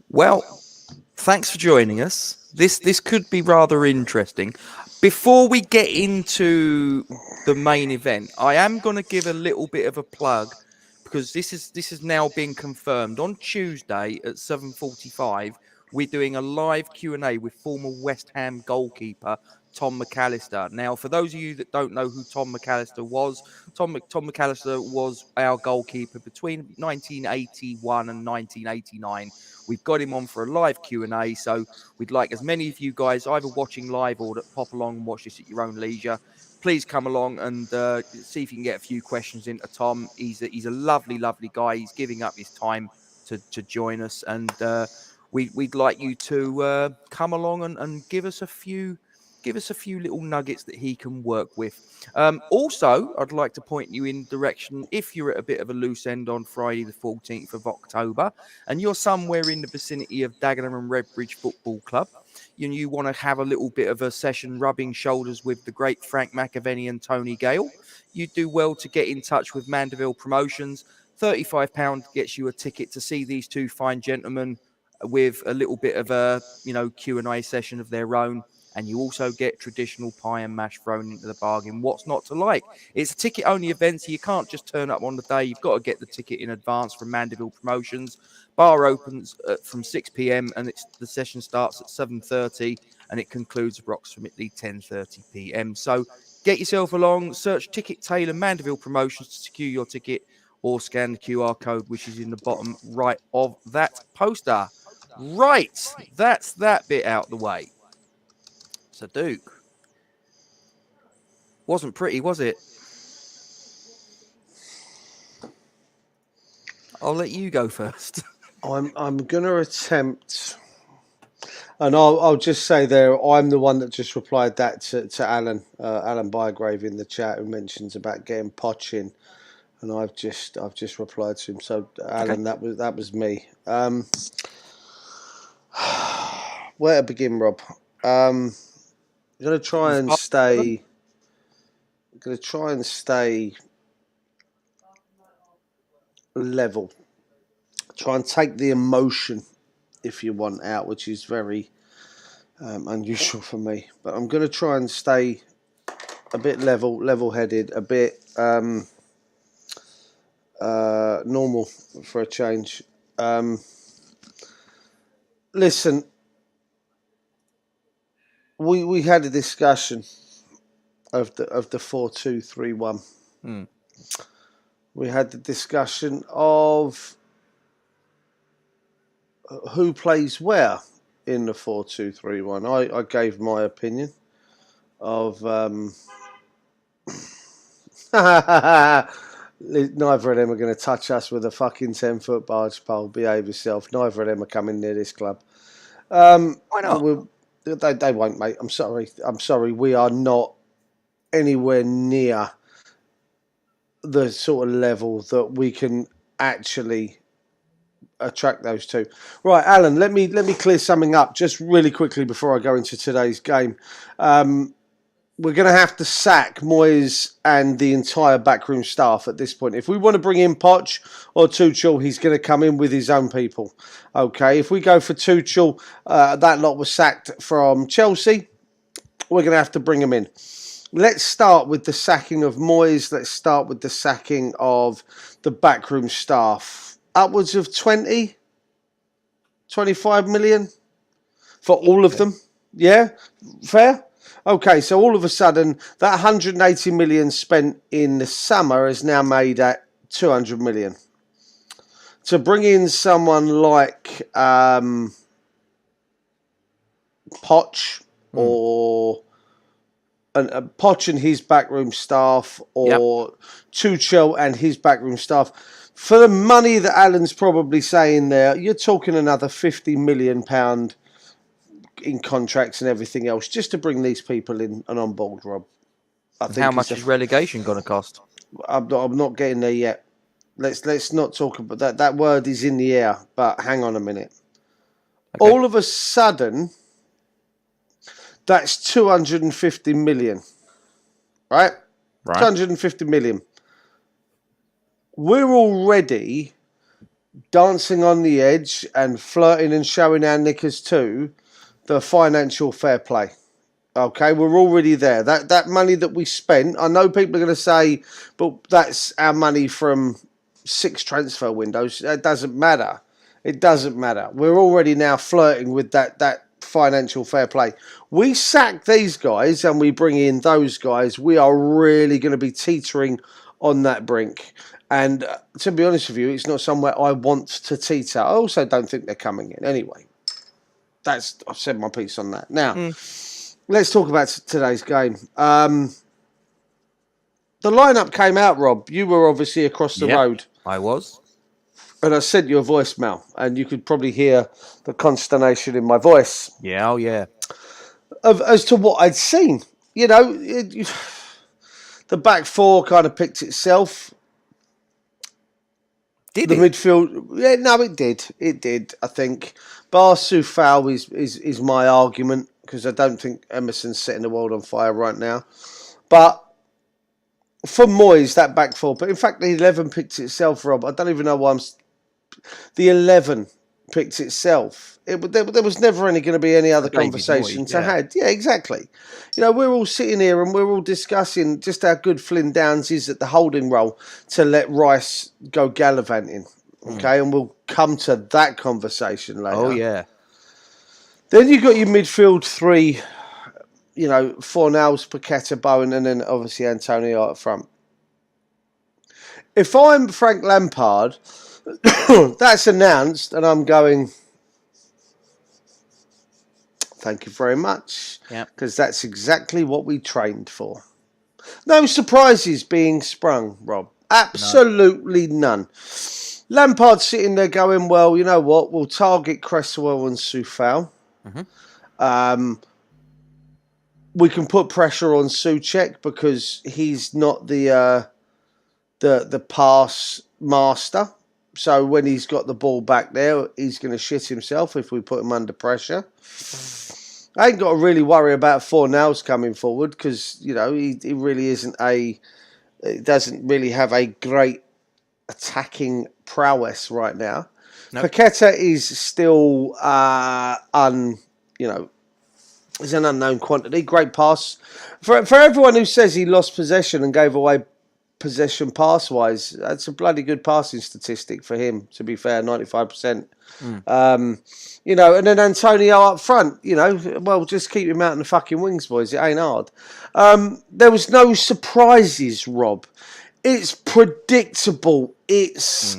Well, thanks for joining us. This could be rather interesting. Before we get into the main event, I am going to give a little bit of a plug because this has now been confirmed. On Tuesday at 7:45, we're doing a live Q&A with former West Ham goalkeeper Tom McAllister. Now, for those of you that don't know who Tom McAllister was, Tom McAllister was our goalkeeper between 1981 and 1989. We've got him on for a live Q&A, so we'd like as many of you guys either watching live or that pop along and watch this at your own leisure. Please come along and see if you can get a few questions into Tom. He's a lovely, lovely guy. He's giving up his time to join us, and we'd like you to come along and give us a few little nuggets that he can work with. Also, I'd like to point you in direction if you're at a bit of a loose end on Friday the 14th of October and you're somewhere in the vicinity of Dagenham and Redbridge Football Club, and you want to have a little bit of a session rubbing shoulders with the great Frank McAvenny and Tony Gale, you do well to get in touch with Mandeville Promotions. £35 gets you a ticket to see these two fine gentlemen with a little bit of a Q&A session of their own. And you also get traditional pie and mash thrown into the bargain. What's not to like? It's a ticket-only event, so you can't just turn up on the day. You've got to get the ticket in advance from Mandeville Promotions. Bar opens from 6 p.m. and the session starts at 7:30 and it concludes approximately 10:30 p.m. So get yourself along, search Ticket Tailor Mandeville Promotions to secure your ticket or scan the QR code, which is in the bottom right of that poster. Right, that's that bit out the way. So, Duke, wasn't pretty, was it? I'll let you go first. I'm going to attempt, and I'll just say there, I'm the one that just replied that to Alan Bygrave in the chat, who mentions about getting Poch in, and I've just replied to him. So Alan, Okay. that was me. Where to begin, Rob? I'm going to try and stay. Level. Try and take the emotion, if you want, out, which is very unusual for me. But I'm going to try and stay a bit level-headed, a bit normal for a change. Listen, we had a discussion of the 4-2-3-1. We had the discussion of who plays where in the 4-2-3-1. I gave my opinion of neither of them are going to touch us with a fucking 10-foot barge pole. Behave yourself. Neither of them are coming near this club. Why not? They won't, mate. I'm sorry. We are not anywhere near the sort of level that we can actually attract those two. Right, Alan, let me clear something up just really quickly before I go into today's game. We're going to have to sack Moyes and the entire backroom staff at this point. If we want to bring in Poch or Tuchel, he's going to come in with his own people. Okay, if we go for Tuchel, that lot was sacked from Chelsea. We're going to have to bring him in. Let's start with the sacking of Moyes. Let's start with the sacking of the backroom staff. Upwards of 20, 25 million for all of them. Yeah? Fair? Okay, so all of a sudden, that 180 million spent in the summer is now made at 200 million. To bring in someone like Poch or Poch and his backroom staff, or Tuchel and his backroom staff, for the money that Alan's probably saying there, you're talking another £50 million in contracts and everything else just to bring these people in and on board, Rob. I think how much is relegation going to cost? I'm not getting there yet. Let's not talk about that. That word is in the air, but hang on a minute. Okay. All of a sudden, that's 250 million, right? 250 million. We're already dancing on the edge and flirting and showing our knickers too, the financial fair play. Okay, we're already there. That money that we spent, I know people are going to say, but that's our money from 6 transfer windows. That doesn't matter. It doesn't matter. We're already now flirting with that financial fair play. We sack these guys and we bring in those guys. We are really going to be teetering on that brink. And to be honest with you, it's not somewhere I want to teeter. I also don't think they're coming in anyway. I've said my piece on that. Now, let's talk about today's game. The lineup came out, Rob. You were obviously across the road. I was. And I sent you a voicemail, and you could probably hear the consternation in my voice. Yeah, oh yeah. As to what I'd seen. You know, the back four kind of picked itself. Did the it? midfield, yeah, no, it did. It did, I think. Bar Soufal is my argument, because I don't think Emerson's setting the world on fire right now. But for Moyes, that back four, but in fact, the 11 picked itself, Rob. I don't even know why the 11 picked itself. There was never going to be any other conversation to have. Yeah, exactly. You know, we're all sitting here and we're all discussing just how good Flynn Downs is at the holding role to let Rice go gallivanting. Okay, and we'll come to that conversation later. Oh, yeah. Then you've got your midfield three, you know, Fornals, Paqueta, Bowen, and then obviously Antonio up front. If I'm Frank Lampard, that's announced, and I'm going, thank you very much, because that's exactly what we trained for. No surprises being sprung, Rob. Absolutely none. Lampard's sitting there going, well, you know what? We'll target Cresswell and Soufal. We can put pressure on Souček because he's not the pass master. So when he's got the ball back there, he's going to shit himself if we put him under pressure. I ain't got to really worry about Fornals coming forward because, you know, he really isn't he doesn't really have a great attacking prowess right now. Nope. Paqueta is still is an unknown quantity. Great pass. For everyone who says he lost possession and gave away possession pass-wise, that's a bloody good passing statistic for him, to be fair, 95%. You know, and then Antonio up front, you know, well, just keep him out in the fucking wings, boys. It ain't hard. There was no surprises, Rob. It's predictable. It's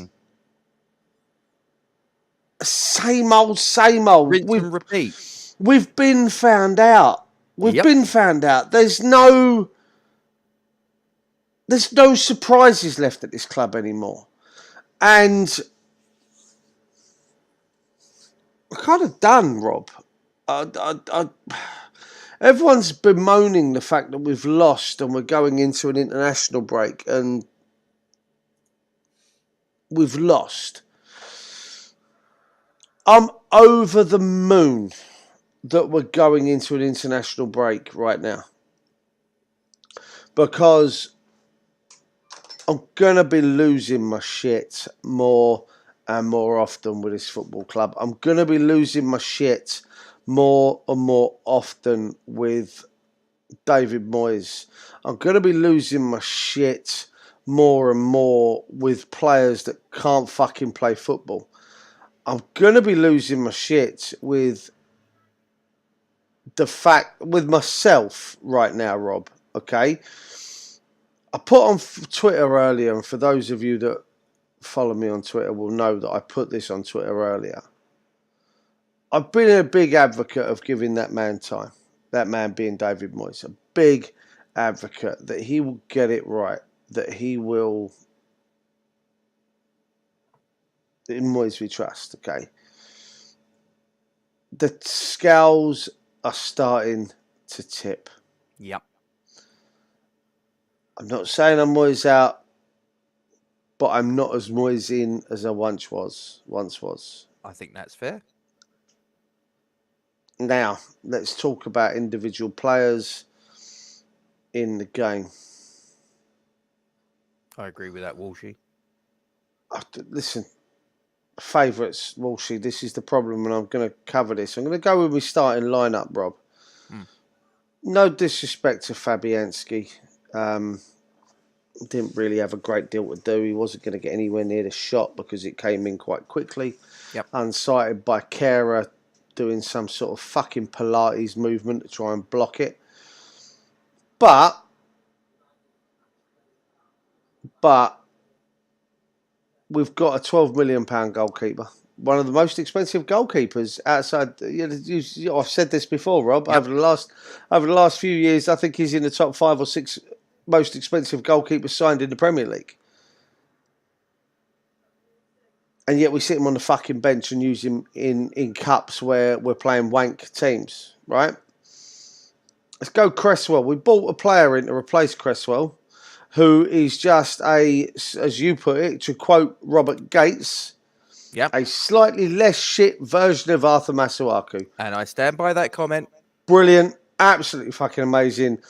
same old, same old. Rinse and repeat. We've been found out. We've been found out. There's no surprises left at this club anymore. And we're kind of done, Rob. Everyone's bemoaning the fact that we've lost and we're going into an international break and we've lost. I'm over the moon that we're going into an international break right now. Because I'm going to be losing my shit more and more often with this football club. I'm going to be losing my shit more and more often with David Moyes. I'm going to be losing my shit more and more with players that can't fucking play football. I'm going to be losing my shit with with myself right now, Rob. Okay? I put on Twitter earlier, and for those of you that follow me on Twitter will know that I put this on Twitter earlier. I've been a big advocate of giving that man time. That man being David Moyes. A big advocate that he will get it right. That he will... In Moyes we trust, okay? The scales are starting to tip. Yep. I'm not saying I'm Moyes out, but I'm not as Moyes in as I once was. I think that's fair. Now, let's talk about individual players in the game. I agree with that, Walshy. Listen, Favourites, Walshy, this is the problem, and I'm going to cover this. I'm going to go with my starting lineup, Rob. No disrespect to Fabianski. Didn't really have a great deal to do. He wasn't going to get anywhere near the shot because it came in quite quickly. Yep. Unsighted by Kera doing some sort of fucking Pilates movement to try and block it. But we've got a £12 million goalkeeper. One of the most expensive goalkeepers outside. I've said this before, Rob. Yep. Over the last few years, I think he's in the top 5 or 6 most expensive goalkeepers signed in the Premier League. And yet we sit him on the fucking bench and use him in cups where we're playing wank teams, right? Let's go Cresswell. We bought a player in to replace Cresswell, who is just as you put it, to quote Robert Gates, a slightly less shit version of Arthur Masuaku. And I stand by that comment. Brilliant. Absolutely fucking amazing.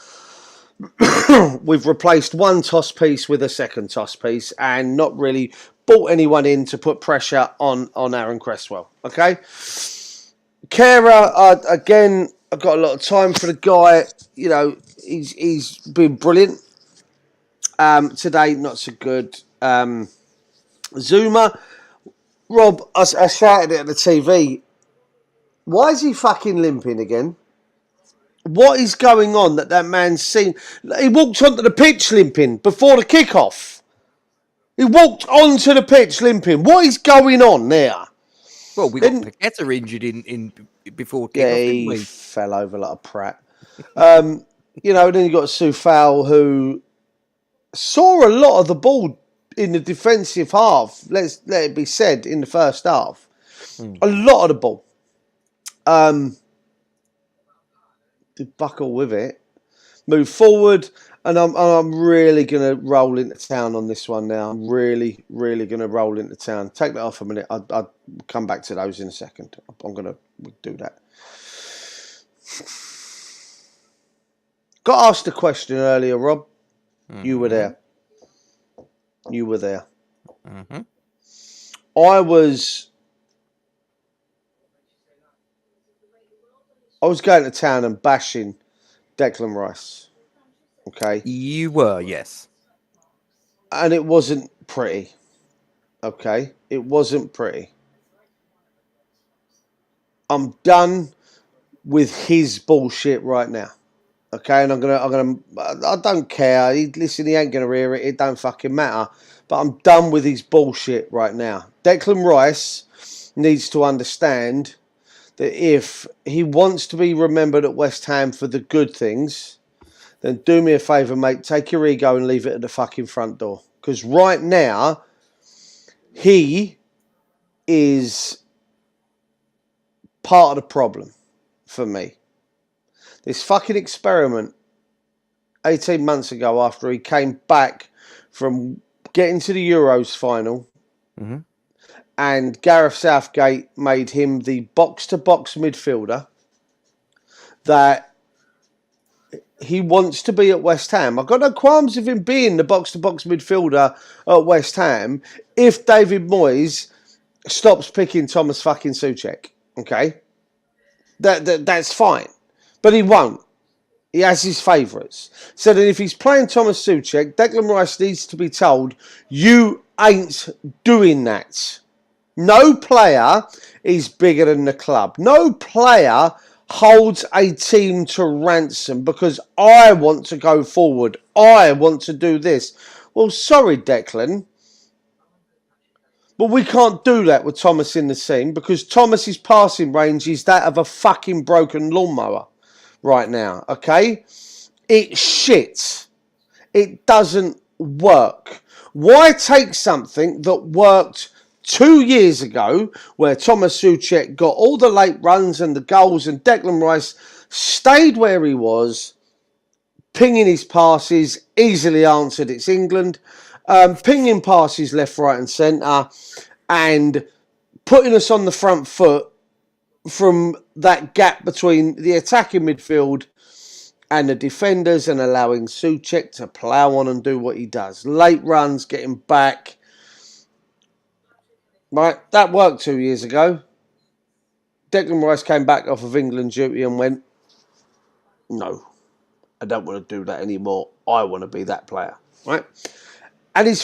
We've replaced one toss piece with a second toss piece and not really brought anyone in to put pressure on Aaron Cresswell. Okay? Kera, again, I've got a lot of time for the guy. You know, he's been brilliant. Today, not so good. Zuma, Rob, I shouted it at the TV. Why is he fucking limping again? What is going on that man's seen? He walked onto the pitch limping before the kickoff. He walked onto the pitch limping. What is going on there? Well, we got Paqueta injured in before kickoff, didn't we? He fell over like a prat. Then you got Soufal, who saw a lot of the ball in the defensive half. Let it be said, in the first half. A lot of the ball. Did buckle with it. Move forward. And I'm really going to roll into town on this one now. I'm really, really going to roll into town. Take that off a minute. I'll come back to those in a second. I'm going to do that. Got asked a question earlier, Rob. Mm-hmm. You were there. Mm-hmm. I was going to town and bashing Declan Rice. Okay. You were, yes. And it wasn't pretty. Okay. It wasn't pretty. I'm done with his bullshit right now. Okay, and I don't care. He ain't gonna hear it. It don't fucking matter. But I'm done with his bullshit right now. Declan Rice needs to understand that if he wants to be remembered at West Ham for the good things, then do me a favour, mate. Take your ego and leave it at the fucking front door. Because right now, he is part of the problem for me. This fucking experiment 18 months ago, after he came back from getting to the Euros final, and Gareth Southgate made him the box-to-box midfielder that he wants to be at West Ham. I've got no qualms of him being the box-to-box midfielder at West Ham if David Moyes stops picking Thomas fucking Souček. Okay? That's fine. But he won't. He has his favourites. So then if he's playing Thomas Souček, Declan Rice needs to be told, you ain't doing that. No player is bigger than the club. No player holds a team to ransom because I want to go forward. I want to do this. Well, sorry, Declan. But we can't do that with Thomas in the team because Thomas's passing range is that of a fucking broken lawnmower right now, okay? It's shit. It doesn't work. Why take something that worked 2 years ago, where Thomas Souček got all the late runs and the goals, and Declan Rice stayed where he was, pinging his passes, easily answered, it's England, pinging passes left, right and centre, and putting us on the front foot from that gap between the attacking midfield and the defenders, and allowing Souček to plough on and do what he does. Late runs, getting back. Right, that worked 2 years ago. Declan Rice came back off of England duty and went, no, I don't want to do that anymore. I want to be that player. Right? And he's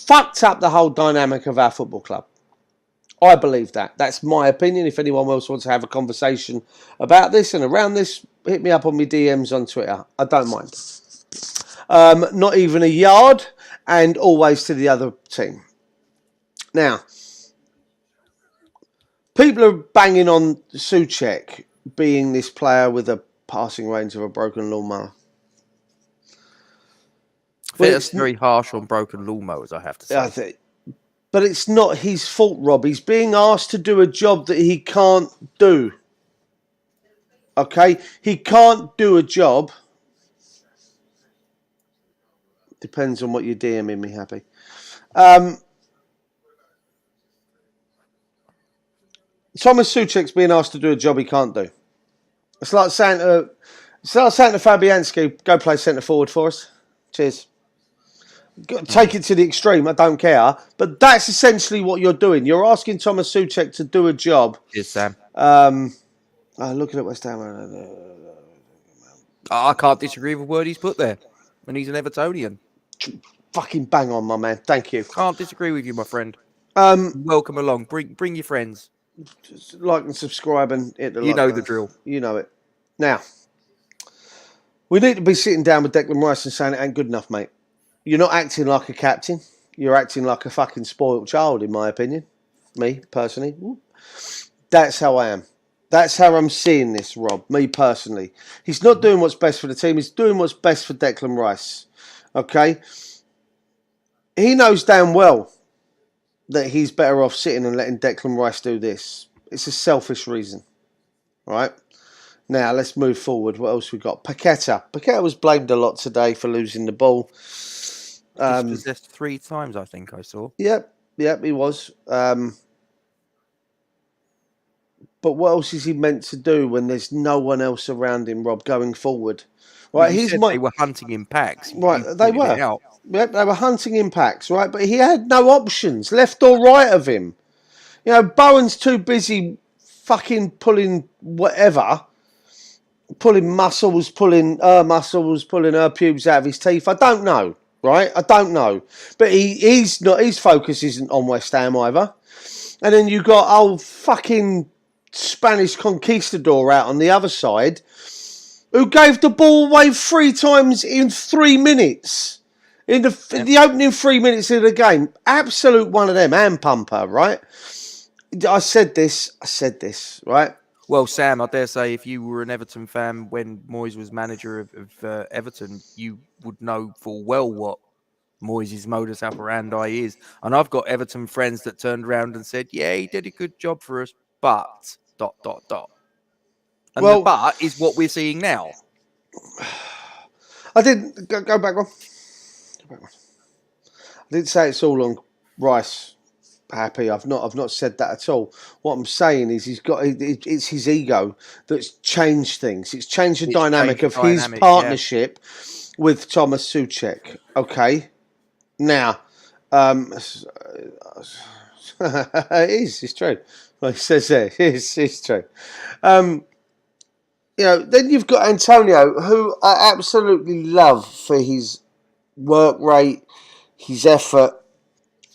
fucked up the whole dynamic of our football club. I believe that. That's my opinion. If anyone else wants to have a conversation about this and around this, hit me up on my DMs on Twitter. I don't mind. Not even a yard, and always to the other team. Now, people are banging on Souček being this player with a passing range of a broken lawnmower. I think that's very harsh on broken lawnmowers, I have to say. But it's not his fault, Rob. He's being asked to do a job that he can't do. Okay? He can't do a job. Depends on what you're DMing me, Happy. Thomas Souček's being asked to do a job he can't do. It's like saying to Fabianski, go play centre forward for us. Cheers. Take it to the extreme, I don't care. But that's essentially what you're doing. You're asking Thomas Souček to do a job. Cheers, Sam. Looking at West Ham. I can't disagree with a word he's put there. And he's an Evertonian. Fucking bang on, my man. Thank you. Can't disagree with you, my friend. Welcome along. Bring your friends. Just like and subscribe and hit the like. You know the drill. You know it. Now, we need to be sitting down with Declan Rice and saying it ain't good enough, mate. You're not acting like a captain. You're acting like a fucking spoiled child, in my opinion. Me, personally. That's how I am. That's how I'm seeing this, Rob. Me, personally. He's not doing what's best for the team. He's doing what's best for Declan Rice. Okay? He knows damn well that he's better off sitting and letting Declan Rice do this. It's a selfish reason. Right? Now, let's move forward. What else we got? Paqueta. Paqueta was blamed a lot today for losing the ball. Possessed 3 times, I think I saw. Yep, he was. But what else is he meant to do when there's no one else around him, Rob, going forward? Right, they were hunting in packs. Right, they were. Yep, they were hunting in packs, right? But he had no options, left or right of him. You know, Bowen's too busy fucking pulling whatever. Pulling muscles, pulling her pubes out of his teeth. I don't know, right? I don't know. But he's not. His focus isn't on West Ham either. And then you got old fucking Spanish conquistador out on the other side, who gave the ball away 3 times in 3 minutes. In the opening 3 minutes of the game. Absolute one of them, hand pumper, right? I said this, right? Well, Sam, I dare say if you were an Everton fan when Moyes was manager of Everton, you would know full well what Moyes' modus operandi is. And I've got Everton friends that turned around and said, yeah, he did a good job for us, but ... And the but is what we're seeing now. I didn't go back one. I didn't say it's all on Rice. Happy, I've not said that at all. What I'm saying is it's his ego that's changed things. It's changed the dynamic of his partnership with Thomas Souček. Okay, now it is. It's true. Well, he says there. It's true. You know, then you've got Antonio, who I absolutely love for his work rate, his effort.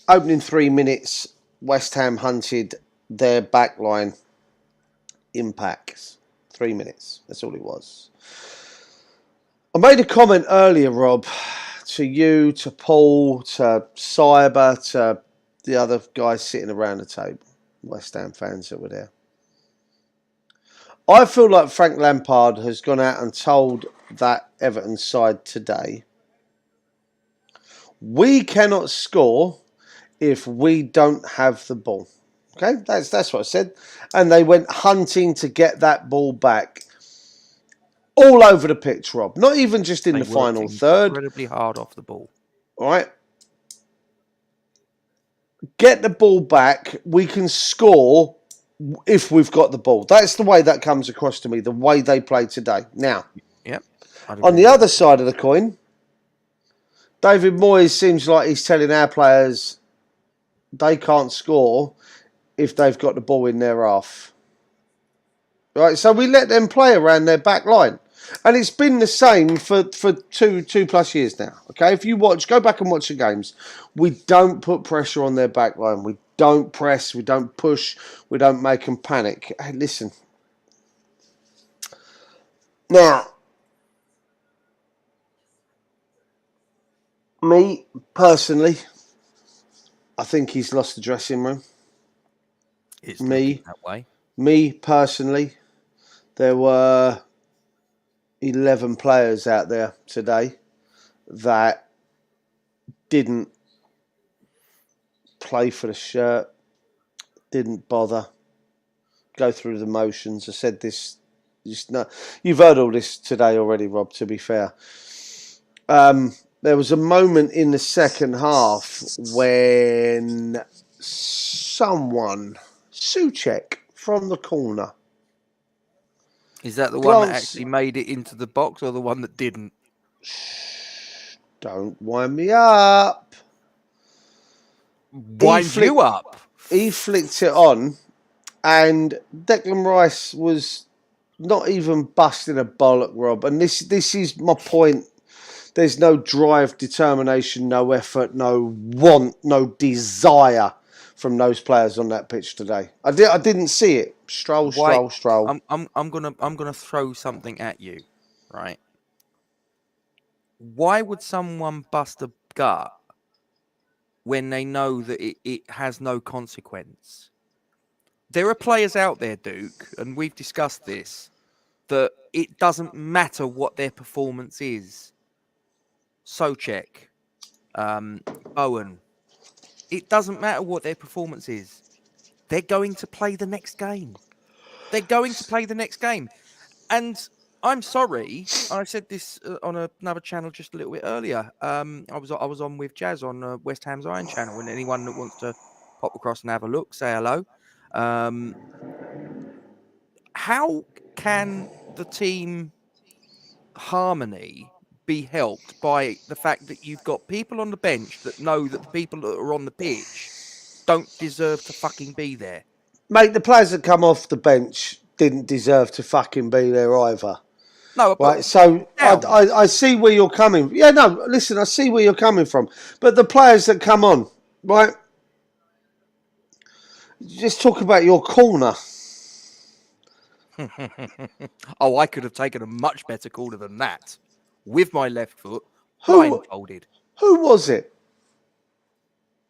Opening 3 minutes, West Ham hunted their backline impacts. 3 minutes. That's all it was. I made a comment earlier, Rob, to you, to Paul, to Cyber, to the other guys sitting around the table, West Ham fans that were there. I feel like Frank Lampard has gone out and told that Everton side today, we cannot score if we don't have the ball. Okay, that's what I said. And they went hunting to get that ball back all over the pitch, Rob. Not even just in the final third. Incredibly hard off the ball. All right. Get the ball back. We can score if we've got the ball. That's the way that comes across to me, the way they played today. Now, on the other side of the coin, David Moyes seems like he's telling our players they can't score if they've got the ball in their half. Right, so we let them play around their back line. And it's been the same for two plus years now. Okay, if you go back and watch the games, we don't put pressure on their back line. We don't press, we don't push, we don't make them panic. Hey, listen. Now, me, personally, I think he's lost the dressing room. It's looking that way. Me, personally, there were 11 players out there today that didn't play for the shirt, didn't bother, go through the motions. I said this, you've heard all this today already, Rob, to be fair. There was a moment in the second half when someone, Souček, from the corner. Is that the one that actually made it into the box or the one that didn't? Don't wind me up. Wind you up. He flicked it on, and Declan Rice was not even busting a bollock, Rob. And this is my point. There's no drive, determination, no effort, no want, no desire from those players on that pitch today. I didn't see it. Stroll. I'm gonna throw something at you, right? Why would someone bust a gut when they know that it has no consequence? There are players out there, Duke, and we've discussed this, that it doesn't matter what their performance is. Souček, Owen, it doesn't matter what their performance is. They're going to play the next game. And I'm sorry, I said this on another channel just a little bit earlier. I was on with Jazz on West Ham's Iron channel, and anyone that wants to pop across and have a look, say hello. How can the team harmony be helped by the fact that you've got people on the bench that know that the people that are on the pitch don't deserve to fucking be there? Mate, the players that come off the bench didn't deserve to fucking be there either. No, right. So I see where you're coming. Yeah, no, listen, I see where you're coming from. But the players that come on, right? Just talk about your corner. Oh, I could have taken a much better corner than that. With my left foot, blindfolded. Who was it?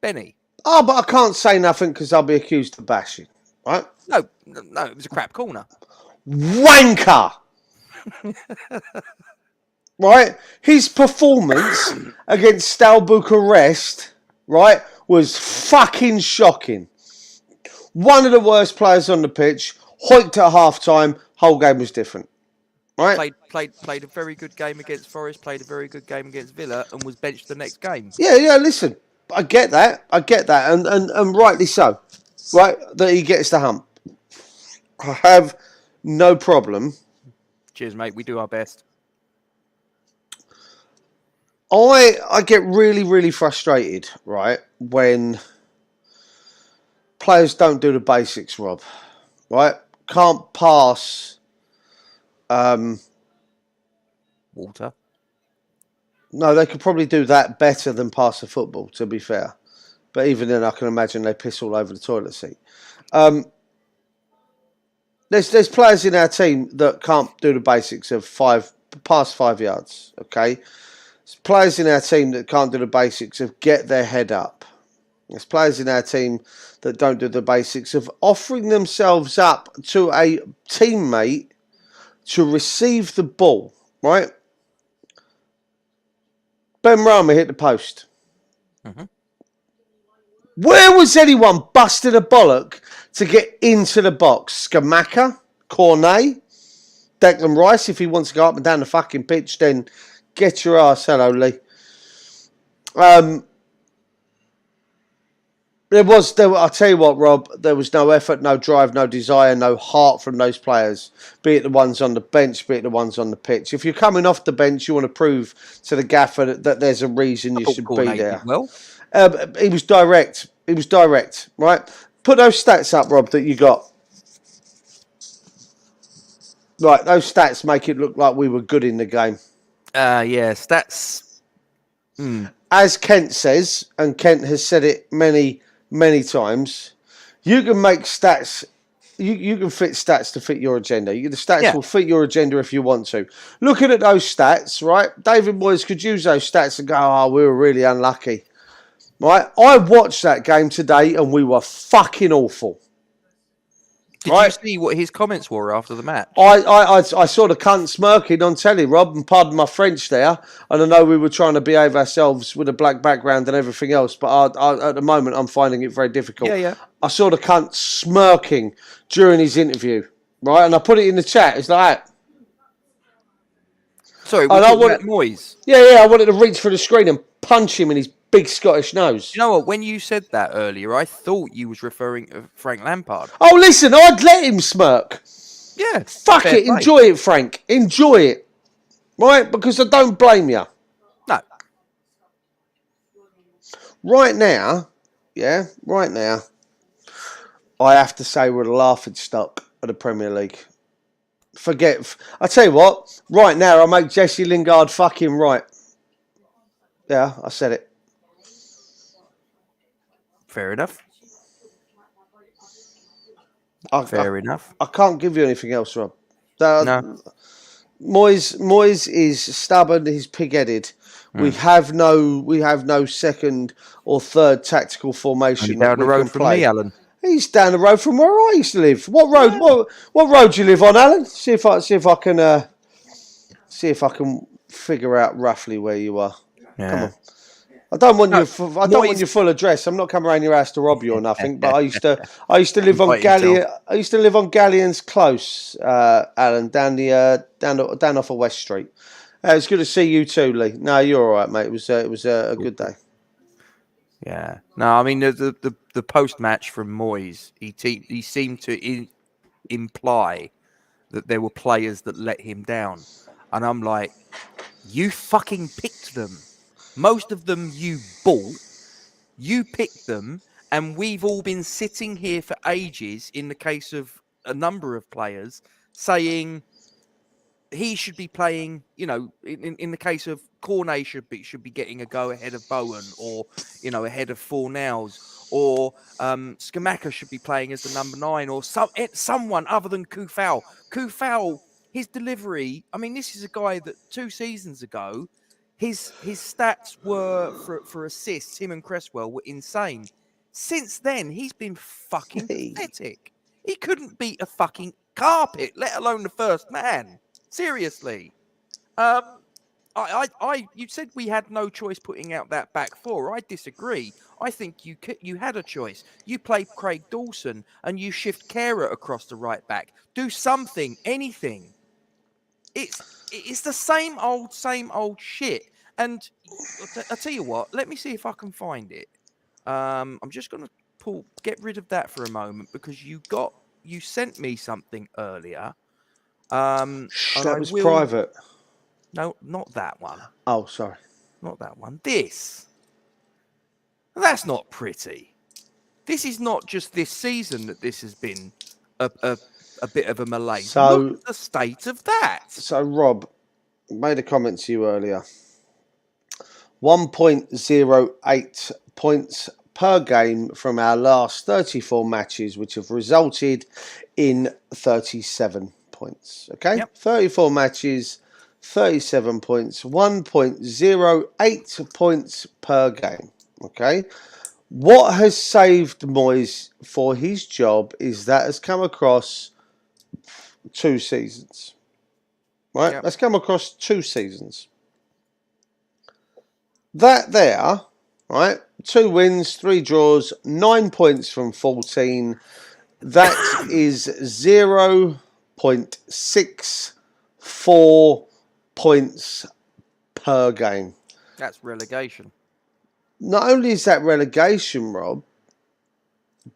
Benny. Oh, but I can't say nothing because I'll be accused of bashing, right? No, it was a crap corner. Wanker! Right? His performance against Steaua Bucharest, right, was fucking shocking. One of the worst players on the pitch, hoiked at half-time, whole game was different. Right? Played a very good game against Forest, played a very good game against Villa, and was benched the next game. Yeah, listen, I get that, and rightly so, right, that he gets the hump. I have no problem. Cheers, mate, we do our best. I get really, really frustrated, right, when players don't do the basics, Rob, right? Can't pass... Water. No, they could probably do that better than pass the football, to be fair. But even then, I can imagine they piss all over the toilet seat. There's players in our team that can't do the basics of past 5 yards, okay? There's players in our team that can't do the basics of get their head up. There's players in our team that don't do the basics of offering themselves up to a teammate to receive the ball, right? Ben Rama hit the post. Mm-hmm. Where was anyone busting a bollock to get into the box? Skamaka, Cornet, Declan Rice. If he wants to go up and down the fucking pitch, then get your ass, hello Lee. I'll tell you what, Rob, there was no effort, no drive, no desire, no heart from those players, be it the ones on the bench, be it the ones on the pitch. If you're coming off the bench, you want to prove to the gaffer that there's a reason you should be there. Well, he was direct, right? Put those stats up, Rob, that you got. Right, those stats make it look like we were good in the game. Yeah, stats. As Kent says, and Kent has said it many, many times, you can make stats. You can fit stats to fit your agenda. The stats will fit your agenda if you want to. Looking at those stats, right? David Moyes could use those stats and go, "Oh, we were really unlucky." Right? I watched that game today and we were fucking awful. Did you see what his comments were after the match? I saw the cunt smirking on telly, Rob, and pardon my French there. And I know we were trying to behave ourselves with a black background and everything else, but at the moment I'm finding it very difficult. Yeah. I saw the cunt smirking during his interview, right? And I put it in the chat. It's like that. Sorry, we're talking about Moyes. Yeah, I wanted to reach for the screen and punch him in his big Scottish nose. You know what? When you said that earlier, I thought you was referring to Frank Lampard. Oh, listen, I'd let him smirk. Yeah. Fuck it. Play. Enjoy it, Frank. Enjoy it. Right? Because I don't blame you. No. Right now, I have to say we're the laughing stock of the Premier League. I tell you what, right now I make Jesse Lingard fucking right. Yeah, I said it. Fair enough. Fair enough. I can't give you anything else, Rob. No. Moyes is stubborn. He's pig-headed. We have no second or third tactical formation. Down the road from me, Alan. He's down the road from where I used to live. What road? Yeah. What road do you live on, Alan? See if I can figure out roughly where you are. Yeah. Come on. I don't want your full address. I'm not coming around your house to rob you or nothing. But I used to live on Galleon. I used to live on Galleon's Close, Alan, down off of West Street. It's good to see you too, Lee. No, you're all right, mate. It was a good day. Yeah. No, I mean the post match from Moyes, he seemed to imply that there were players that let him down, and I'm like, you fucking picked them. Most of them you bought, you picked them, and we've all been sitting here for ages, in the case of a number of players, saying he should be playing, in the case of Cornet should be getting a go ahead of Bowen, or, ahead of Fornals, or Scamacca should be playing as the number 9, or someone other than Kufal. Kufal, his delivery, I mean, this is a guy that 2 seasons ago, his stats were for assists, him and Cresswell were insane. Since then, he's been fucking pathetic. He couldn't beat a fucking carpet, let alone the first man. Seriously. You said we had no choice putting out that back four. I disagree. I think you had a choice. You play Craig Dawson and you shift Kehrer across the right back. Do something, anything. It's the same old shit. And I tell you what, let me see if I can find it. I'm just going to get rid of that for a moment, because you sent me something earlier. That was private. No, not that one. Oh, sorry. Not that one. This. That's not pretty. This is not just this season that this has been a bit of a malaise. So, look at the state of that. So, Rob, made a comment to you earlier. 1.08 points per game from our last 34 matches, which have resulted in 37 points. Okay? Yep. 34 matches, 37 points, 1.08 points per game. Okay? What has saved Moyes for his job is that has come across 2 seasons. Right? Yep. That's come across 2 seasons. That there, right? 2 wins, 3 draws, 9 points from 14. That is 0.64 points per game. That's relegation. Not only is that relegation, Rob,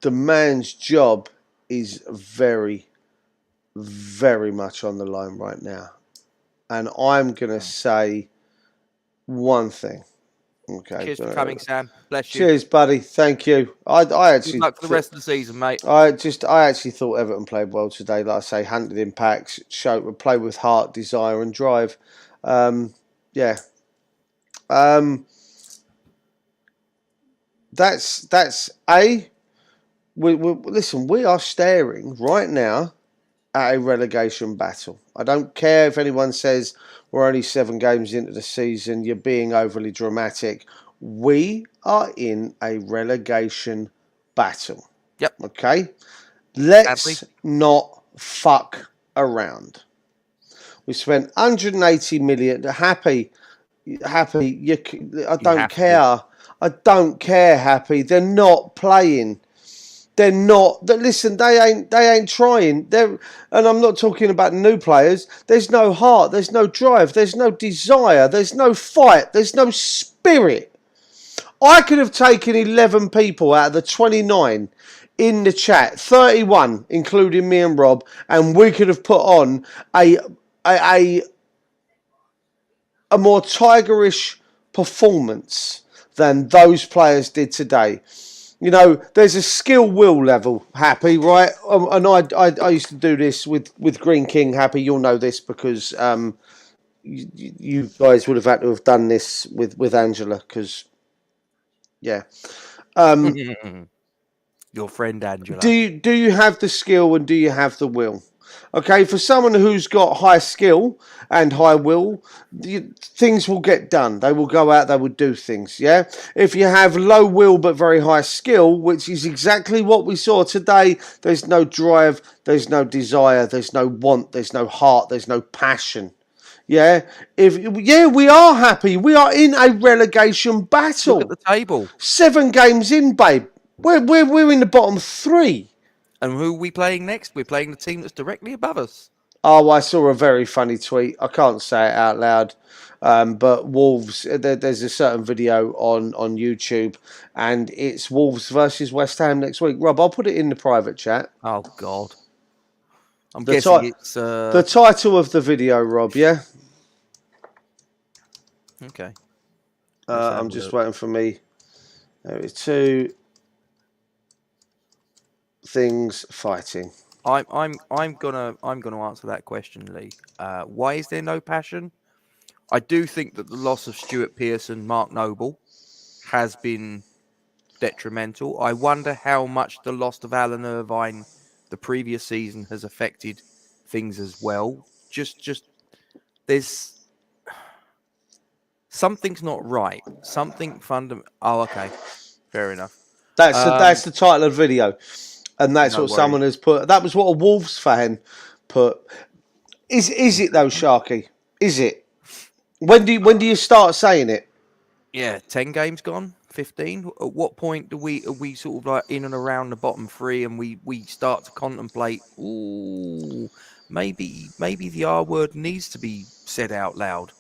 the man's job is very, very much on the line right now. And I'm going to say one thing. Okay. Cheers for coming, Sam. Bless you. Cheers, buddy. Thank you. I Good actually luck for the rest of the season, mate. I actually thought Everton played well today. Like I say, hunted impacts, play with heart, desire, and drive. Yeah. That's a. Listen. We are staring right now at a relegation battle. I don't care if anyone says we're only 7 games into the season. You're being overly dramatic. We are in a relegation battle. Yep. Okay. Sadly. Let's not fuck around. We spent 180 million. Happy. I don't care. I don't care. Happy. They're not playing. They're not. Listen, they ain't trying. And I'm not talking about new players. There's no heart. There's no drive. There's no desire. There's no fight. There's no spirit. I could have taken 11 people out of the 29 in the chat, 31, including me and Rob, and we could have put on a more tigerish performance than those players did today. You know, there's a skill will level, Happy, right? And I used to do this with Green King, Happy. You'll know this because you guys would have had to have done this with Angela because, yeah. Your friend Angela. Do you have the skill and do you have the will? Okay, for someone who's got high skill and high will, things will get done. They will go out, they will do things, yeah? If you have low will but very high skill, which is exactly what we saw today, there's no drive, there's no desire, there's no want, there's no heart, there's no passion. Yeah, we are happy. We are in a relegation battle. Look at the table. 7 games in, babe. We're in the bottom 3. And who are we playing next? We're playing the team that's directly above us. Oh, I saw a very funny tweet. I can't say it out loud. But Wolves, there's a certain video on YouTube, and it's Wolves versus West Ham next week. Rob, I'll put it in the private chat. Oh, God. I'm guessing it's... The title of the video, Rob, yeah? Okay. I'm just waiting for me. There are 2 things fighting. I'm gonna answer that question, Lee. Why is there no passion? I do think that the loss of Stuart Pearson, Mark Noble, has been detrimental. I wonder how much the loss of Alan Irvine the previous season has affected things as well. Just there's something's not right. Something fundamental. Oh, okay, fair enough. That's the title of the video, and that's what someone has put. That was what a Wolves fan put. Is it though, Sharky? Is it? When do you start saying it? Yeah, 10 games gone, 15. At what point are we sort of like in and around the bottom 3, and we start to contemplate? Ooh, maybe the R word needs to be said out loud.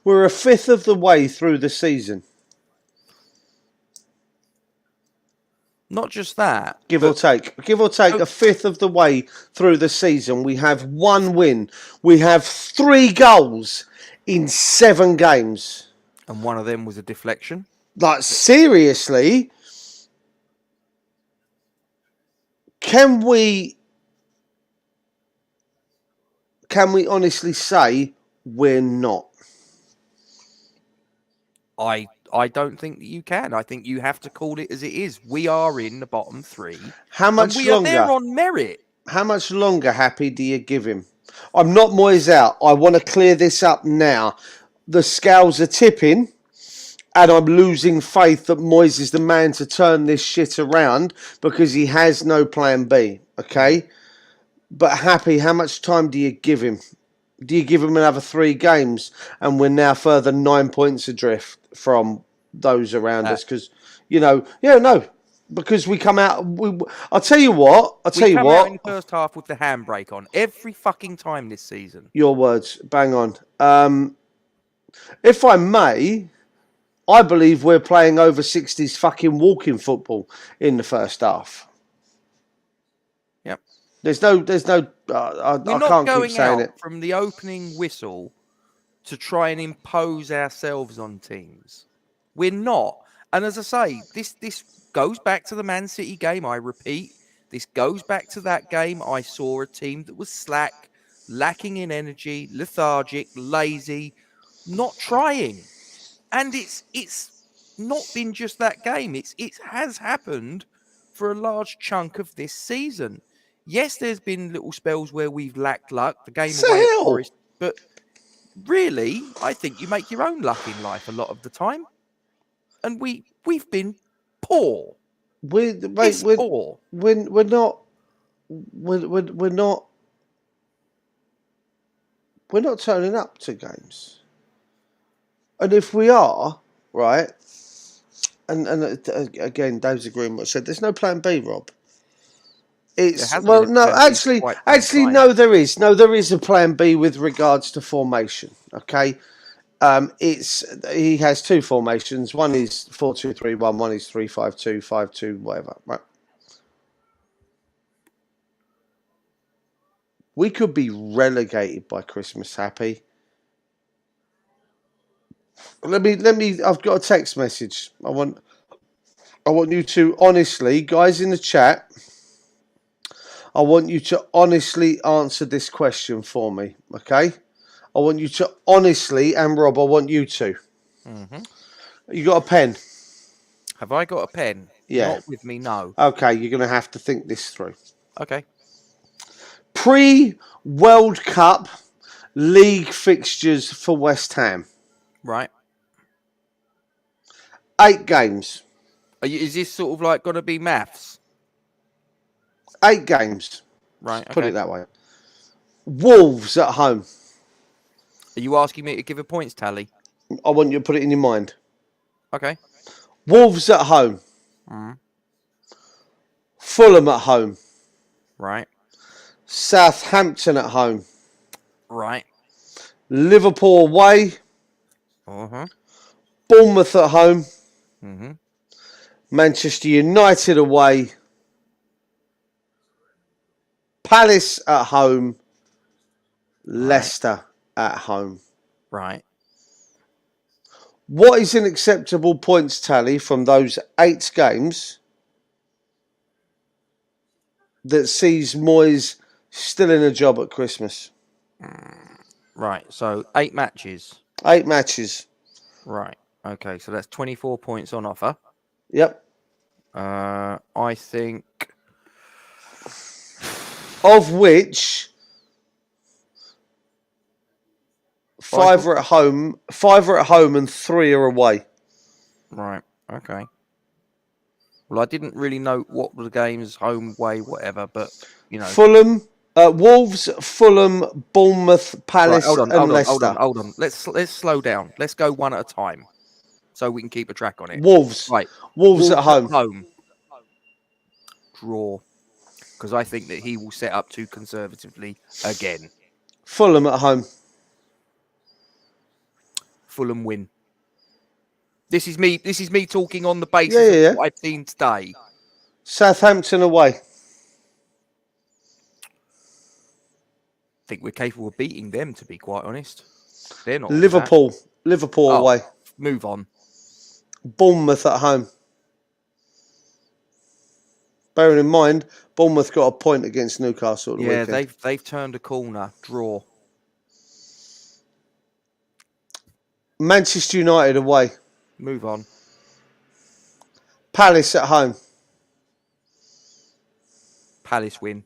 We're a fifth of the way through the season. Not just that. Give or take a fifth of the way through the season. We have 1 win. We have 3 goals in 7 games. And one of them was a deflection. Like, seriously? Can we honestly say we're not? I don't think that you can. I think you have to call it as it is. We are in the bottom 3. How much longer? We are there on merit. How much longer, Happy, do you give him? I'm not Moyes out. I want to clear this up now. The scales are tipping, and I'm losing faith that Moyes is the man to turn this shit around because he has no plan B, okay? But Happy, how much time do you give him? Do you give him another 3 games, and we're now further 9 points adrift from those around us? Because, because we come out. I'll tell you what. We come out in the first half with the handbrake on every fucking time this season. Your words, bang on. If I may, I believe we're playing over 60s fucking walking football in the first half. Yep. There's no. I can't keep saying it. From the opening whistle to try and impose ourselves on teams. We're not. And as I say, this goes back to the Man City game. I repeat, this goes back to that game. I saw a team that was slack, lacking in energy, lethargic, lazy, not trying. And it's not been just that game. It has happened for a large chunk of this season. Yes, there's been little spells where we've lacked luck. The game So away at hell. Forest, but really, I think you make your own luck in life a lot of the time. And we've been poor. We're Poor. not turning up to games. And if we are, right, and again, Dave's agreeing with what I said, there's no plan B, Rob. It's actually, no, there is. No, there is a plan B with regards to formation. Okay, he has two formations. One is 4-2-3-1. One is 3-5-2, 5-2, whatever. Right. We could be relegated by Christmas, Happy. Let me. I've got a text message. I want you to honestly, guys in the chat. I want you to honestly answer this question for me, okay? I want you to honestly, and Rob, I want you to. Mm-hmm. You got a pen? Have I got a pen? Yeah. Not with me, no. Okay, you're going to have to think this through. Okay. Pre-World Cup league fixtures for West Ham. Right. 8 games. Is this sort of like going to be maths? 8 games. Right. Okay. Put it that way. Wolves at home. Are you asking me to give a points tally? I want you to put it in your mind. Okay. Wolves at home. Mm. Fulham at home. Right. Southampton at home. Right. Liverpool away. Uh-huh. Bournemouth at home. Mm-hmm. Manchester United away. Palace at home. Leicester at home. Right. What is an acceptable points tally from those 8 games that sees Moyes still in a job at Christmas? Right. So 8 matches. 8 matches. Right. Okay. So that's 24 points on offer. Yep. I think. Of which 5 are at home, 5 are at home, and 3 are away. Right. Okay. Well, I didn't really know what were the games, home, away, whatever, but you know. Fulham, Wolves, Fulham, Bournemouth, Palace, and Leicester. Hold on. Let's slow down. Let's go one at a time, so we can keep a track on it. Wolves. Right. Wolves at home. Draw. Because I think that he will set up too conservatively again. Fulham at home. Fulham win. This is me talking on the basis of what I've seen today. Southampton away. I think we're capable of beating them, to be quite honest. They're not. Liverpool away. Move on. Bournemouth at home. Bearing in mind, Bournemouth got a point against Newcastle at the weekend. Yeah, they've turned a corner. Draw. Manchester United away. Move on. Palace at home. Palace win.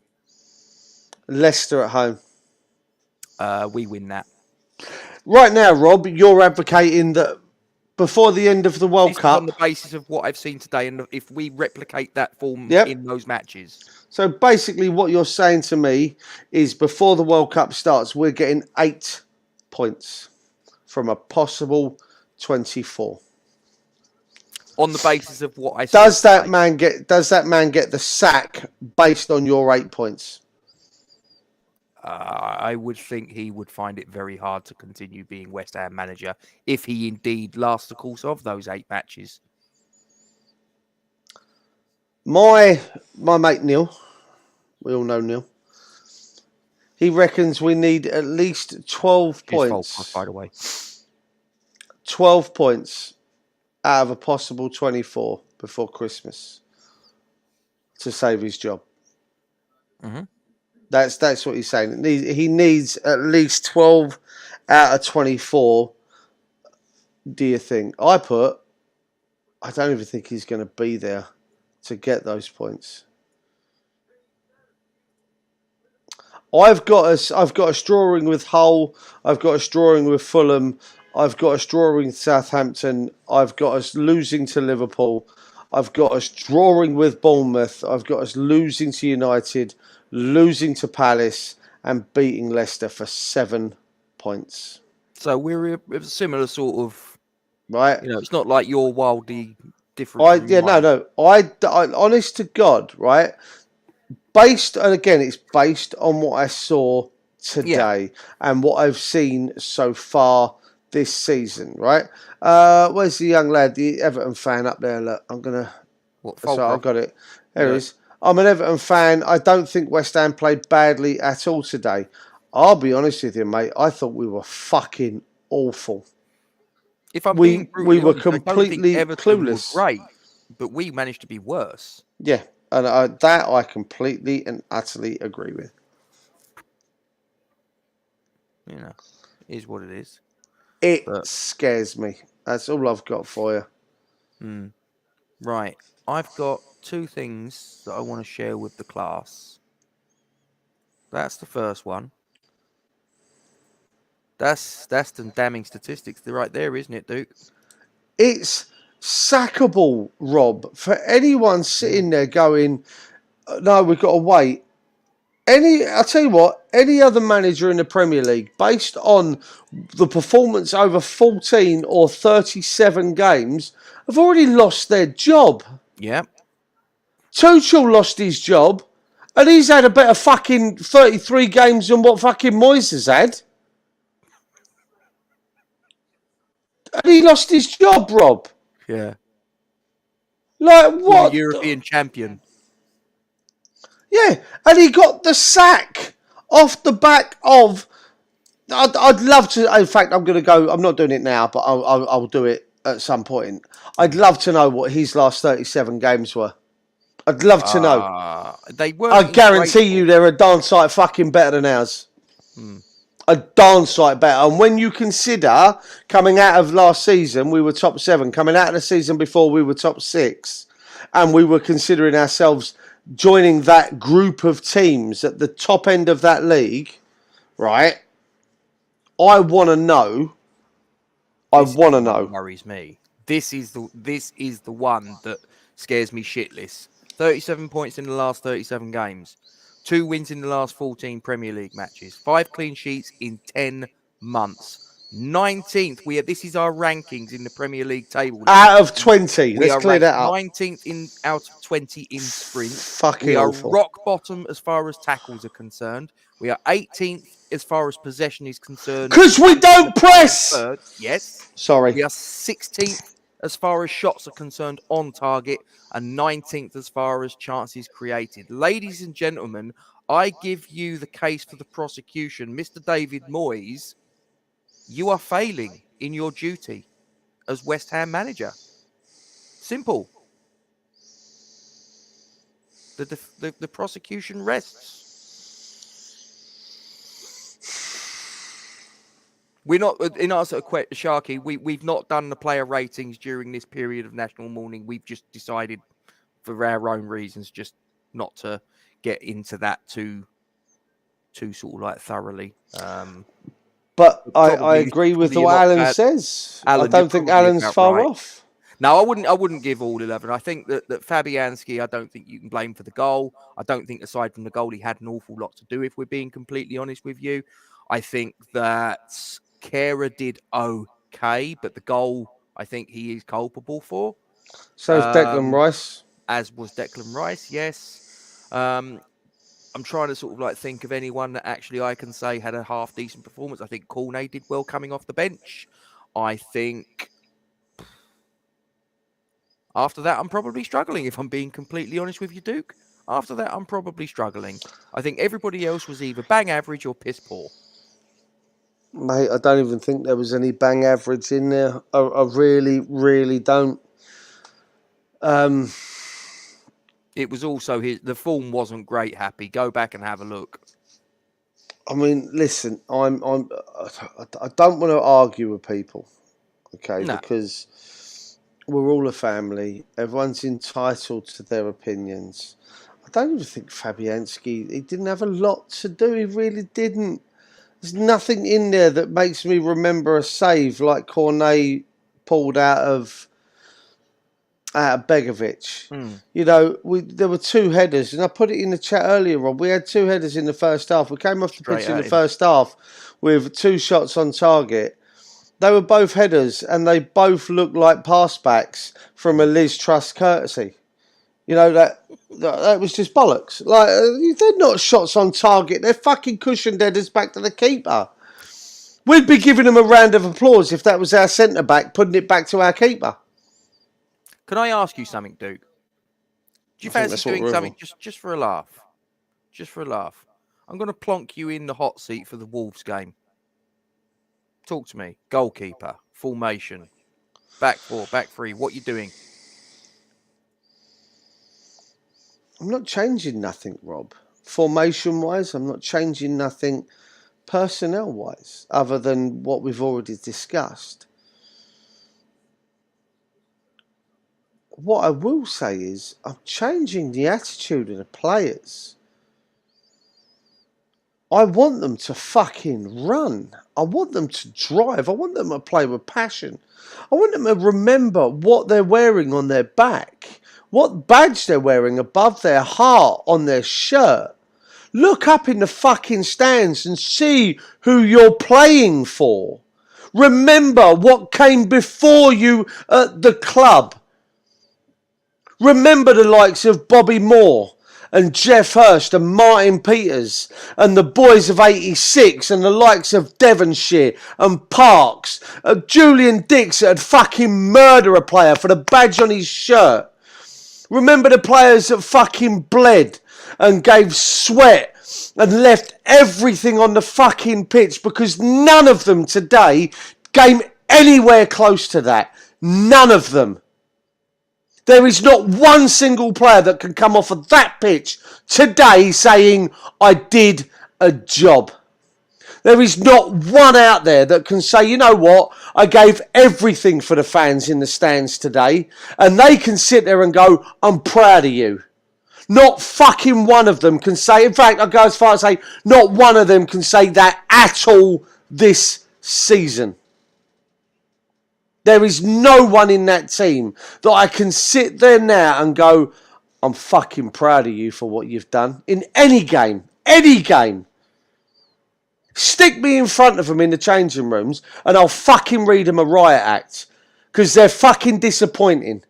Leicester at home. We win that. Right now, Rob, you're advocating that before the end of the World Cup, on the basis of what I've seen today, and if we replicate that form in those matches. So basically, what you're saying to me is, before the World Cup starts, we're getting 8 points from a possible 24. On the basis of what I see. Does that man get the sack based on your 8 points? I would think he would find it very hard to continue being West Ham manager if he indeed lasts the course of those 8 matches. My mate Neil, we all know Neil. He reckons we need at least 12 points. By the way, 12 points out of a possible 24 before Christmas to save his job. Mm-hmm. That's what he's saying. He needs at least 12 out of 24. Do you think? I don't even think he's going to be there to get those points. I've got a drawing with Hull. I've got a drawing with Fulham. I've got us drawing Southampton. I've got us losing to Liverpool. I've got us drawing with Bournemouth. I've got us losing to United, losing to Palace, and beating Leicester for 7 points. So we're a similar sort of, right? It's not like you're wildly different. No. I honest to God, right? And again, it's based on what I saw today and what I've seen so far this season, right? Where's the young lad, the Everton fan up there? Look, I'm gonna. Sorry, I've got it. There it is. I'm an Everton fan. I don't think West Ham played badly at all today. I'll be honest with you, mate. I thought we were fucking awful. If I'm we were honest, completely clueless. Right, but we managed to be worse. Yeah, and that I completely and utterly agree with. It is what it is. It scares me. That's all I've got for you. Right. I've got 2 things that I want to share with the class. That's the first one. That's some damning statistics. They're right there, isn't it, Duke? It's sackable, Rob. For anyone sitting there going, no, we've got to wait. I'll tell you what, any other manager in the Premier League, based on the performance over 14 or 37 games, have already lost their job. Yeah. Tuchel lost his job, and he's had a better fucking 33 games than what fucking Moyes has had. And he lost his job, Rob. Yeah. Like what? European champion. Yeah, and he got the sack off the back of. I'd love to. In fact, I'm going to go. I'm not doing it now, but I'll do it at some point. I'd love to know what his last 37 games were. I'd love to know. They were. I guarantee you, they're a darn sight fucking better than ours. A darn sight better. And when you consider coming out of last season, we were top 7. Coming out of the season before, we were top 6, and we were considering ourselves joining that group of teams at the top end of that league, right? I want to know. Worries me. This is the one that scares me shitless. 37 points in the last 37 games. 2 wins in the last 14 Premier League matches. 5 clean sheets in 10 months. 19th. This is our rankings in the Premier League table. Out of 20. Let's clear that up. 19th out of 20 in sprint. Fucking we are awful. Rock bottom as far as tackles are concerned. We are 18th as far as possession is concerned. Because we don't press. Yes. Sorry. We are 16th as far as shots are concerned on target, and 19th as far as chances created. Ladies and gentlemen, I give you the case for the prosecution. Mr. David Moyes, you are failing in your duty as West Ham manager. Simple. The prosecution rests. We're not, in answer to Sharky, we've not done the player ratings during this period of national mourning. We've just decided, for our own reasons, just not to get into that too sort of like thoroughly. But I agree with what Alan says. I don't think Alan's far off. No, I wouldn't give all 11. I think that Fabianski, I don't think you can blame for the goal. I don't think aside from the goal, he had an awful lot to do, if we're being completely honest with you. I think that Kehrer did okay, but the goal, I think he is culpable for. So is Declan Rice. As was Declan Rice, yes. I'm trying to sort of like think of anyone that actually I can say had a half decent performance. I think Cornet did well coming off the bench. I think after that, I'm probably struggling, if I'm being completely honest with you, Duke. After that, I'm probably struggling. I think everybody else was either bang average or piss poor. Mate, I don't even think there was any bang average in there. I really, really don't. It was also the form wasn't great. Happy, go back and have a look. I mean, listen, I don't want to argue with people, okay? No. Because we're all a family. Everyone's entitled to their opinions. I don't even think Fabianski, he didn't have a lot to do. He really didn't. There's nothing in there that makes me remember a save like Cornet pulled out of Begovic. You know, there were two headers, and I put it in the chat earlier, Rob. We had two headers in the first half. We came off the pitch in the first half with two shots on target. They were both headers, and they both looked like passbacks from a Liz Truss courtesy. You know, that was just bollocks. Like, they're not shots on target. They're fucking cushioned headers back to the keeper. We'd be giving them a round of applause if that was our centre-back putting it back to our keeper. Can I ask you something, Duke? Do you fancy doing something just for a laugh? Just for a laugh. I'm going to plonk you in the hot seat for the Wolves game. Talk to me. Goalkeeper, formation, back four, back three. What you doing? I'm not changing nothing, Rob. Formation-wise, I'm not changing nothing personnel-wise, other than what we've already discussed. What I will say is I'm changing the attitude of the players. I want them to fucking run. I want them to drive. I want them to play with passion. I want them to remember what they're wearing on their back, what badge they're wearing above their heart on their shirt. Look up in the fucking stands and see who you're playing for. Remember what came before you at the club. Remember the likes of Bobby Moore and Jeff Hurst and Martin Peters and the boys of 86 and the likes of Devonshire and Parks. Julian Dix that had fucking murdered a player for the badge on his shirt. Remember the players that fucking bled and gave sweat and left everything on the fucking pitch, because none of them today came anywhere close to that. None of them. There is not one single player that can come off of that pitch today saying, I did a job. There is not one out there that can say, you know what, I gave everything for the fans in the stands today, and they can sit there and go, I'm proud of you. Not fucking one of them can say, in fact, I go as far as say, not one of them can say that at all this season. There is no one in that team that I can sit there now and go, I'm fucking proud of you for what you've done. In any game. Any game. Stick me in front of them in the changing rooms and I'll fucking read them a riot act. Because they're fucking disappointing.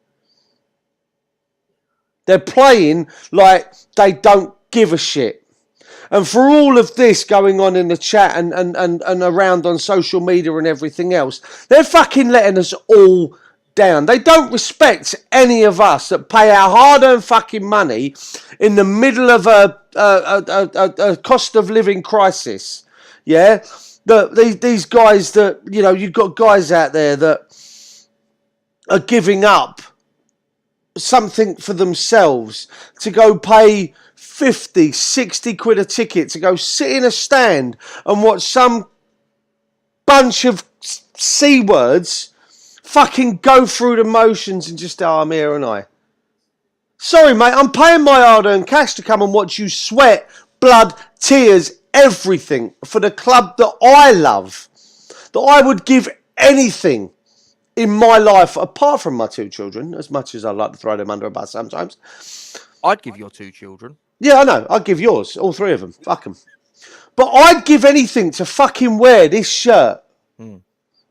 They're playing like they don't give a shit. And for all of this going on in the chat and around on social media and everything else, they're fucking letting us all down. They don't respect any of us that pay our hard-earned fucking money in the middle of a cost of living crisis. Yeah? These guys that, you know, you've got guys out there that are giving up something for themselves to go pay 50, 60 quid a ticket to go sit in a stand and watch some bunch of C words fucking go through the motions and just, oh, I'm here and I. Sorry, mate, I'm paying my hard-earned cash to come and watch you sweat, blood, tears, everything for the club that I love, that I would give anything in my life, apart from my two children, as much as I like to throw them under a bus sometimes. I'd give your two children. Yeah, I know. I'd give yours. All three of them. Fuck them. But I'd give anything to fucking wear this shirt.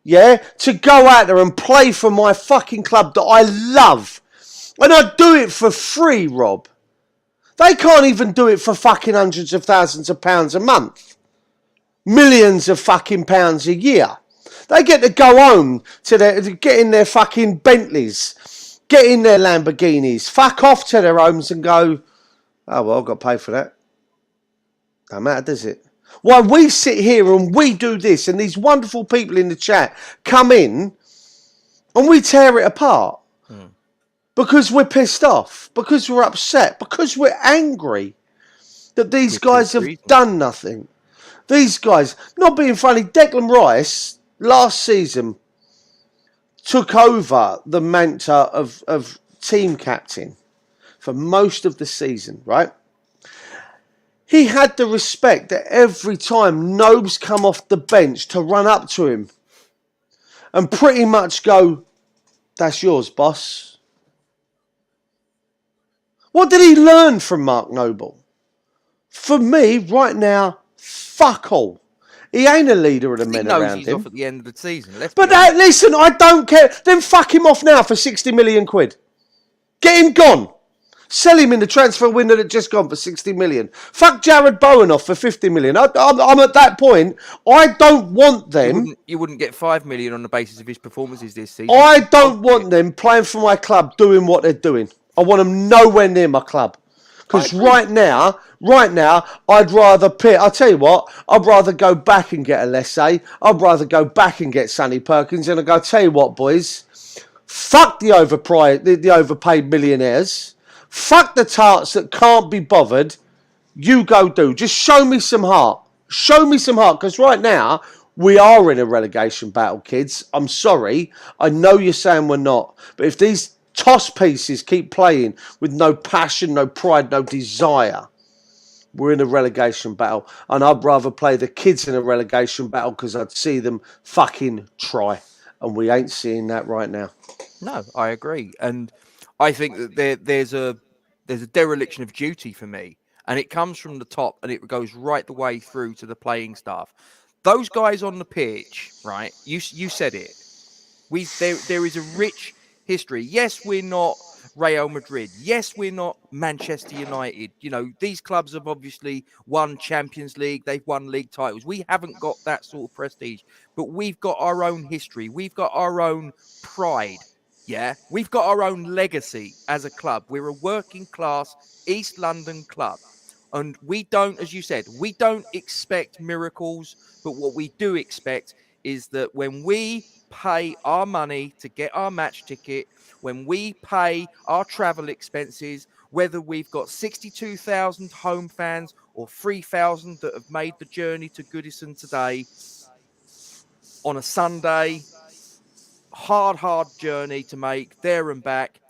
Yeah? To go out there and play for my fucking club that I love. And I'd do it for free, Rob. They can't even do it for fucking hundreds of thousands of pounds a month. Millions of fucking pounds a year. They get to go home to get in their fucking Bentleys, get in their Lamborghinis, fuck off to their homes and go, oh, well, I've got to pay for that. Don't matter, does it? While we sit here and we do this, and these wonderful people in the chat come in and we tear it apart because we're pissed off, because we're upset, because we're angry that these guys have done nothing. These guys, not being funny, Declan Rice last season took over the mantle of team captain for most of the season, right? He had the respect that every time Nobes come off the bench to run up to him and pretty much go, "That's yours, boss." What did he learn from Mark Noble? For me, right now, fuck all. He ain't a leader of the men around him. Off at the end of the season. But listen, I don't care. Then fuck him off now for 60 million quid. Get him gone. Sell him in the transfer window that just gone for 60 million. Fuck Jared Bowen off for 50 million. I'm at that point. I don't want them. You wouldn't get 5 million on the basis of his performances this season. I don't want them playing for my club doing what they're doing. I want them nowhere near my club. Because right now, I'd rather pick. I tell you what, I'd rather go back and get a Lessay. I'd rather go back and get Sonny Perkins. And I go, tell you what, boys, fuck the overpaid millionaires. Fuck the tarts that can't be bothered. You go do. Just show me some heart. Show me some heart. Because right now, we are in a relegation battle, kids. I'm sorry. I know you're saying we're not. But if these toss pieces keep playing with no passion, no pride, no desire, we're in a relegation battle. And I'd rather play the kids in a relegation battle because I'd see them fucking try. And we ain't seeing that right now. No, I agree. And I think that there's a dereliction of duty for me. And it comes from the top and it goes right the way through to the playing staff. Those guys on the pitch, right? You said it. There is a rich history. Yes, we're not Real Madrid. Yes, we're not Manchester United. You know, these clubs have obviously won Champions League. They've won league titles. We haven't got that sort of prestige, but we've got our own history. We've got our own pride. Yeah, we've got our own legacy as a club. We're a working class East London club. And we don't, as you said, we don't expect miracles, but what we do expect is that when we pay our money to get our match ticket, when we pay our travel expenses, whether we've got 62,000 home fans or 3,000 that have made the journey to Goodison today on a Sunday, hard journey to make there and back,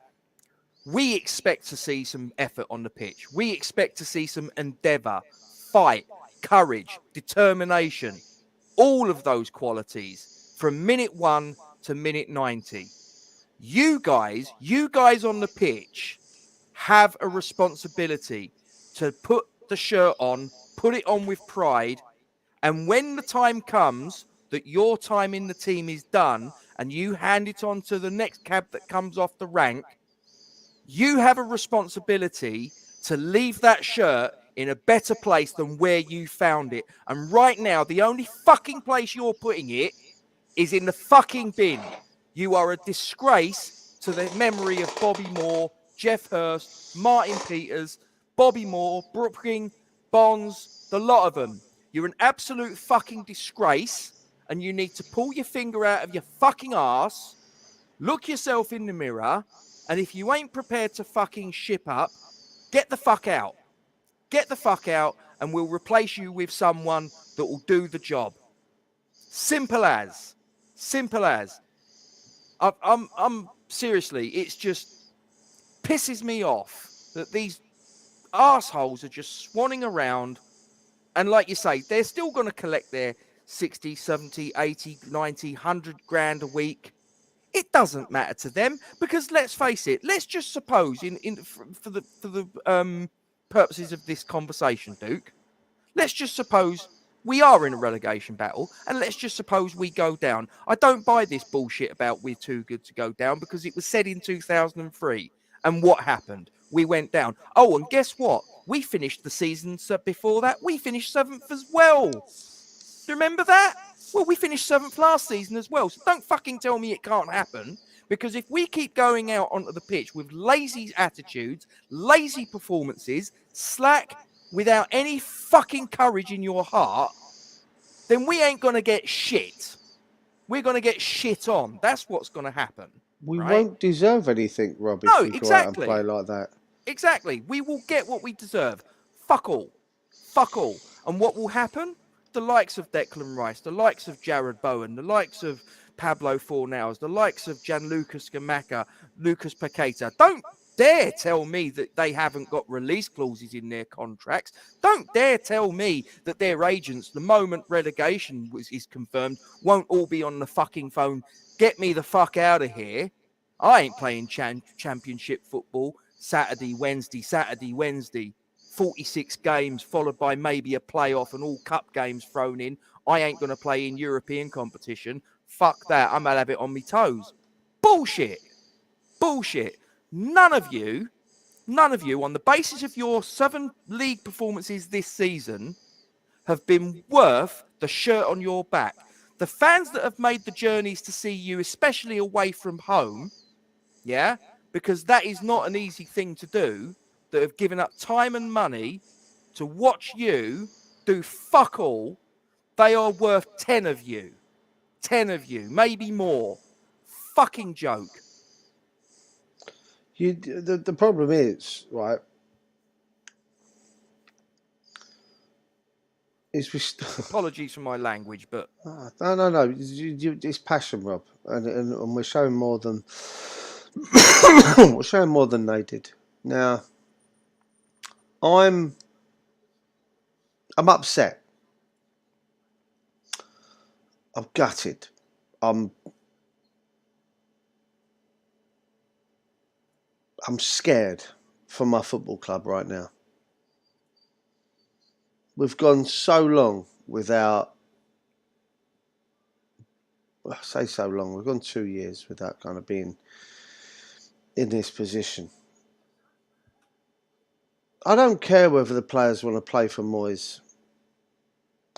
we expect to see some effort on the pitch. We expect to see some endeavour, fight, courage, determination, all of those qualities from minute 1 to minute 90. You guys on the pitch have a responsibility to put the shirt on, put it on with pride, and when the time comes that your time in the team is done and you hand it on to the next cab that comes off the rank, you have a responsibility to leave that shirt in a better place than where you found it. And right now, the only fucking place you're putting it is in the fucking bin. You are a disgrace to the memory of Bobby Moore, Jeff Hurst, Martin Peters, Bobby Moore, Brookling, Bonds, the lot of them. You're an absolute fucking disgrace, and you need to pull your finger out of your fucking arse, look yourself in the mirror, and if you ain't prepared to fucking ship up, get the fuck out. Get the fuck out, and we'll replace you with someone that will do the job. Simple as. Simple as. I'm seriously, it's just pisses me off that these arseholes are just swanning around. And like you say, they're still going to collect their 60, 70, 80, 90, 100 grand a week. It doesn't matter to them because let's face it. Let's just suppose, for the purposes of this conversation, Duke, let's just suppose we are in a relegation battle, and let's just suppose we go down. I don't buy this bullshit about we're too good to go down because it was said in 2003, and what happened? We went down. Oh, and guess what? We finished the season before that. We finished 7th as well. Do you remember that? Well, we finished 7th last season as well. So don't fucking tell me it can't happen. Because if we keep going out onto the pitch with lazy attitudes, lazy performances, slack, without any fucking courage in your heart, then we ain't going to get shit. We're going to get shit on. That's what's going to happen. We right? won't deserve anything, Rob, if No, we go out and play exactly. like that. Exactly. We will get what we deserve. Fuck all. Fuck all. And what will happen? The likes of Declan Rice, the likes of Jared Bowen, the likes of Pablo Fornals, the likes of Gianluca Scamacca, Lucas Paqueta. Don't dare tell me that they haven't got release clauses in their contracts. Don't dare tell me that their agents, the moment relegation is confirmed, won't all be on the fucking phone. Get me the fuck out of here. I ain't playing championship football Saturday, Wednesday. 46 games followed by maybe a playoff and all cup games thrown in. I ain't going to play in European competition. Fuck that. I'm going to have it on me toes. Bullshit. None of you, on the basis of your 7 league performances this season, have been worth the shirt on your back. The fans that have made the journeys to see you, especially away from home, yeah, because that is not an easy thing to do, that have given up time and money to watch you do fuck all, they are worth 10 of you. 10 of you, maybe more. Fucking joke. The problem is, right, is we... Apologies for my language, but... No. It's passion, Rob. And we're showing more than... we're showing more than they did. Now, I'm upset. I'm gutted. I'm scared for my football club right now. We've gone so long without... I say so long. We've gone 2 years without kind of being in this position. I don't care whether the players want to play for Moyes.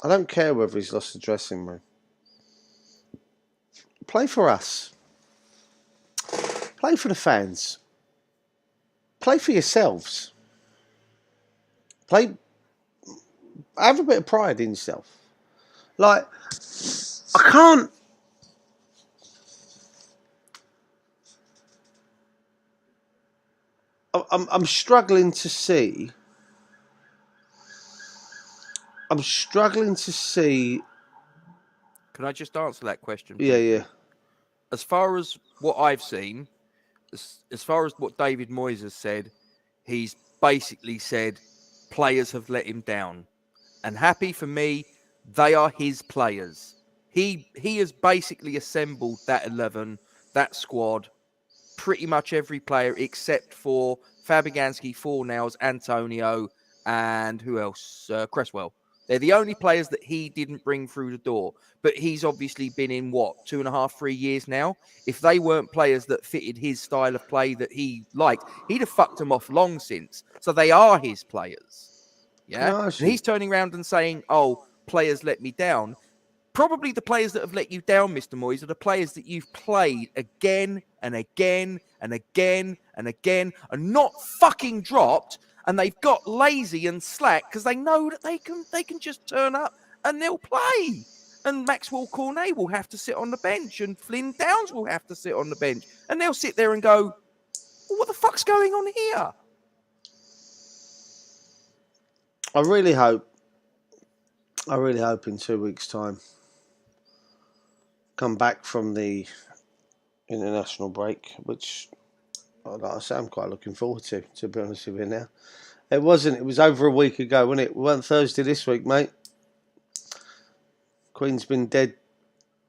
I don't care whether he's lost the dressing room. Play for us. Play for the fans. Play for yourselves. Play. Have a bit of pride in yourself. Like, I can't. I'm struggling to see. I'm struggling to see. Can I just answer that question? Yeah. As far as what I've seen, as far as what David Moyes has said, he's basically said players have let him down. And happy for me, they are his players. He has basically assembled that 11, that squad, pretty much every player except for Fabianski, Fornals, Antonio, and who else? Cresswell. They're the only players that he didn't bring through the door. But he's obviously been in, 2.5, 3 years now? If they weren't players that fitted his style of play that he liked, he'd have fucked them off long since. So they are his players. Yeah? And he's turning around and saying, oh, players let me down. Probably the players that have let you down, Mr. Moyes, are the players that you've played again and again and again and again and not fucking dropped, and they've got lazy and slack because they know that they can just turn up and they'll play. And Maxwell Cornet will have to sit on the bench, and Flynn Downs will have to sit on the bench, and they'll sit there and go, well, what the fuck's going on here? I really hope in 2 weeks' time, come back from the international break, which, like I say, I'm quite looking forward to be honest with you now. It was over a week ago, wasn't it? We weren't Thursday this week, mate. Queen's been dead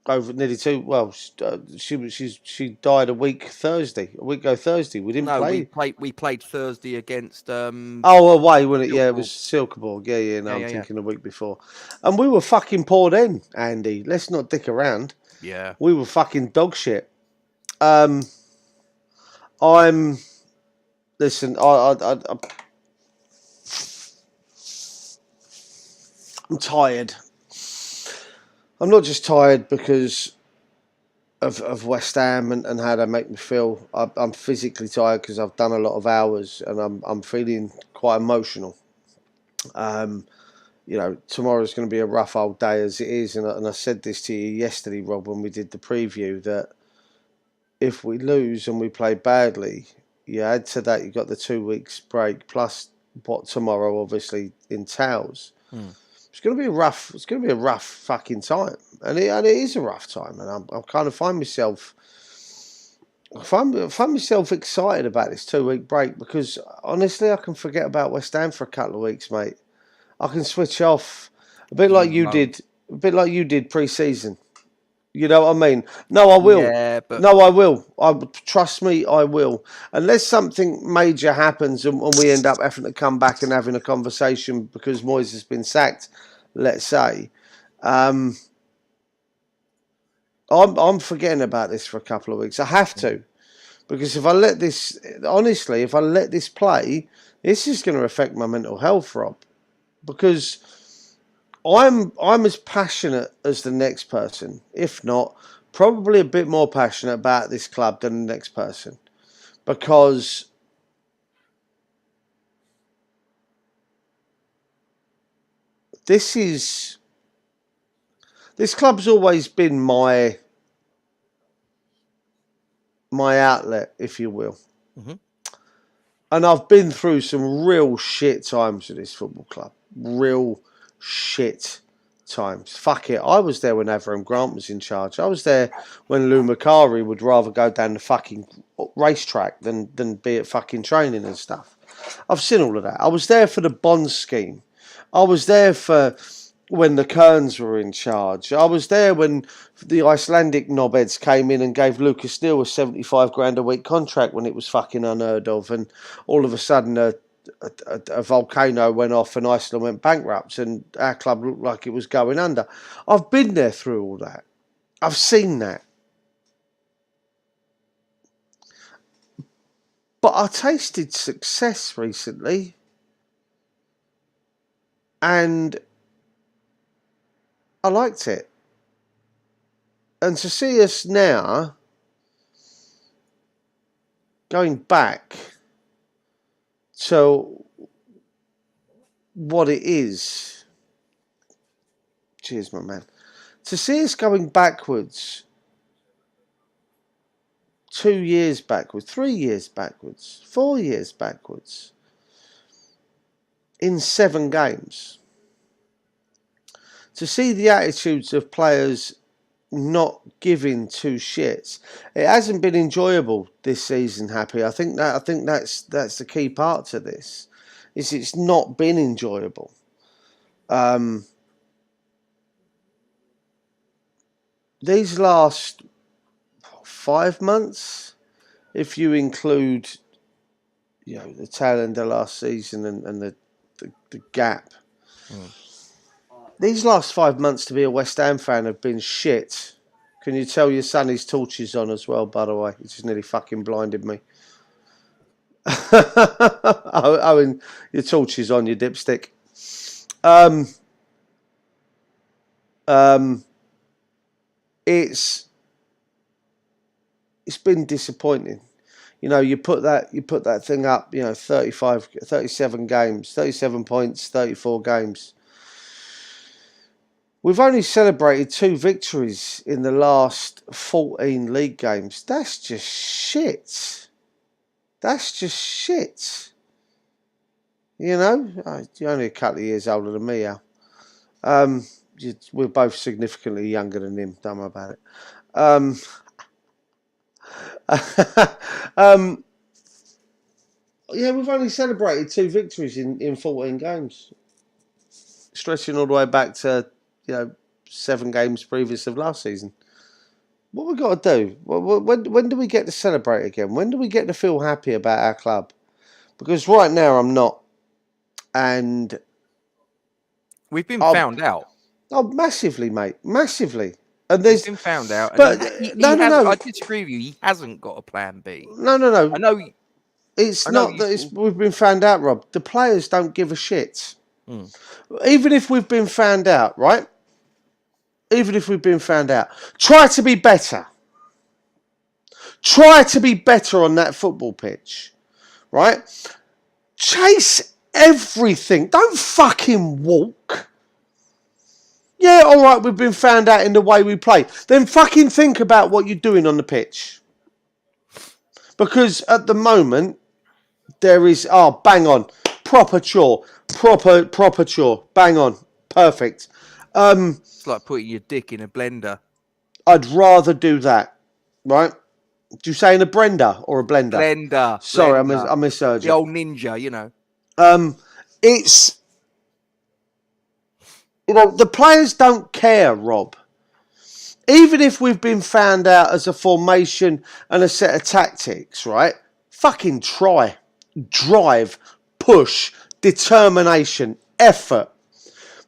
over nearly 2. Well, she died a week ago Thursday. We didn't play. We played Thursday against. Away, wasn't it? Silkeborg. Yeah, it was Silkeborg. Yeah. No, I'm thinking a week before, and we were fucking poor then, Andy. Let's not dick around. Yeah, we were fucking dog shit. Listen. I'm tired. I'm not just tired because of West Ham and how they make me feel. I'm physically tired because I've done a lot of hours and I'm feeling quite emotional. Tomorrow's going to be a rough old day as it is, and I said this to you yesterday, Rob, when we did the preview, that if we lose and we play badly, you add to that, you've got the 2 weeks break plus what tomorrow obviously entails. It's going to be a rough. It's going to be a rough fucking time, and it is a rough time. And I kind of find myself excited about this 2 week break because honestly, I can forget about West Ham for a couple of weeks, mate. I can switch off a bit like you did pre-season. You know what I mean? No, I will. Yeah, but No, I will. Trust me, I will. Unless something major happens and we end up having to come back and having a conversation because Moyes has been sacked, let's say, I'm forgetting about this for a couple of weeks. I have to, because if I let this play, this is going to affect my mental health, Rob, because I'm as passionate as the next person, if not probably a bit more passionate about this club than the next person, because this club's always been my outlet, if you will. And I've been through some real shit times with this football club. Real shit times. Fuck it. I was there when Avram Grant was in charge. I was there when Lou Macari would rather go down the fucking racetrack than be at fucking training and stuff. I've seen all of that. I was there for the bond scheme. I was there for when the Kearns were in charge. I was there when the Icelandic knobheads came in and gave Lucas Neal a 75 grand a week contract when it was fucking unheard of, and all of a sudden a volcano went off and Iceland went bankrupt and our club looked like it was going under. I've been there through all that. I've seen that. But I tasted success recently, and I liked it. And to see us now going back to what it is. Cheers, my man. To see us going backwards 2 years backwards, 3 years backwards, 4 years backwards in 7 games. To see the attitudes of players not giving two shits. It hasn't been enjoyable this season, Happy. I think that's the key part to this. Is it's not been enjoyable. These last 5 months, if you include, the tail end of last season and the gap. These last 5 months to be a West Ham fan have been shit. Can you tell your son his torch is on as well, by the way? It just nearly fucking blinded me. Owen, your torch is on, your dipstick. It's been disappointing. You put that thing up, 37 games, 37 points, 34 games. We've only celebrated 2 victories in the last 14 league games. That's just shit. That's just shit. You're only a couple of years older than me, Al. We're both significantly younger than him. Don't worry about it. We've only celebrated 2 victories in 14 games. Stretching all the way back to 7 games previous of last season. What we got to do? When do we get to celebrate again? When do we get to feel happy about our club? Because right now I'm not, and we've been found out. Oh, massively, mate, massively. And there's been found out. But no. I disagree with you. He hasn't got a plan B. No. I know. It's not that we've been found out, Rob. The players don't give a shit. Even if we've been found out, right? Even if we've been found out, try to be better. Try to be better on that football pitch, right? Chase everything. Don't fucking walk. Yeah, all right, we've been found out in the way we play. Then fucking think about what you're doing on the pitch. Because at the moment, there is, bang on, proper chore, proper chore, bang on, perfect. It's like putting your dick in a blender. I'd rather do that, right? Do you say in a blender or a blender? Sorry, I misheard The you. old ninja, you know. It's, the players don't care, Rob. Even if we've been found out as a formation and a set of tactics, right? Fucking try, drive, push, determination, effort.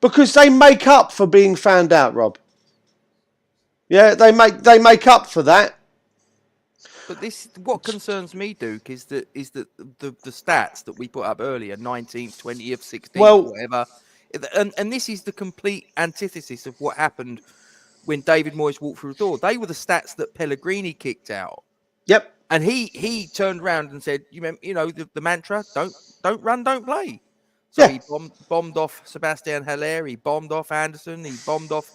Because they make up for being found out, Rob. Yeah, they make up for that. But what concerns me, Duke, is that the stats that we put up earlier, 19th, 20th, 16th, whatever, and this is the complete antithesis of what happened when David Moyes walked through the door. They were the stats that Pellegrini kicked out. Yep. And he turned around and said, the mantra, don't run, don't play. So he bombed off Sebastian Haller, he bombed off Anderson, he bombed off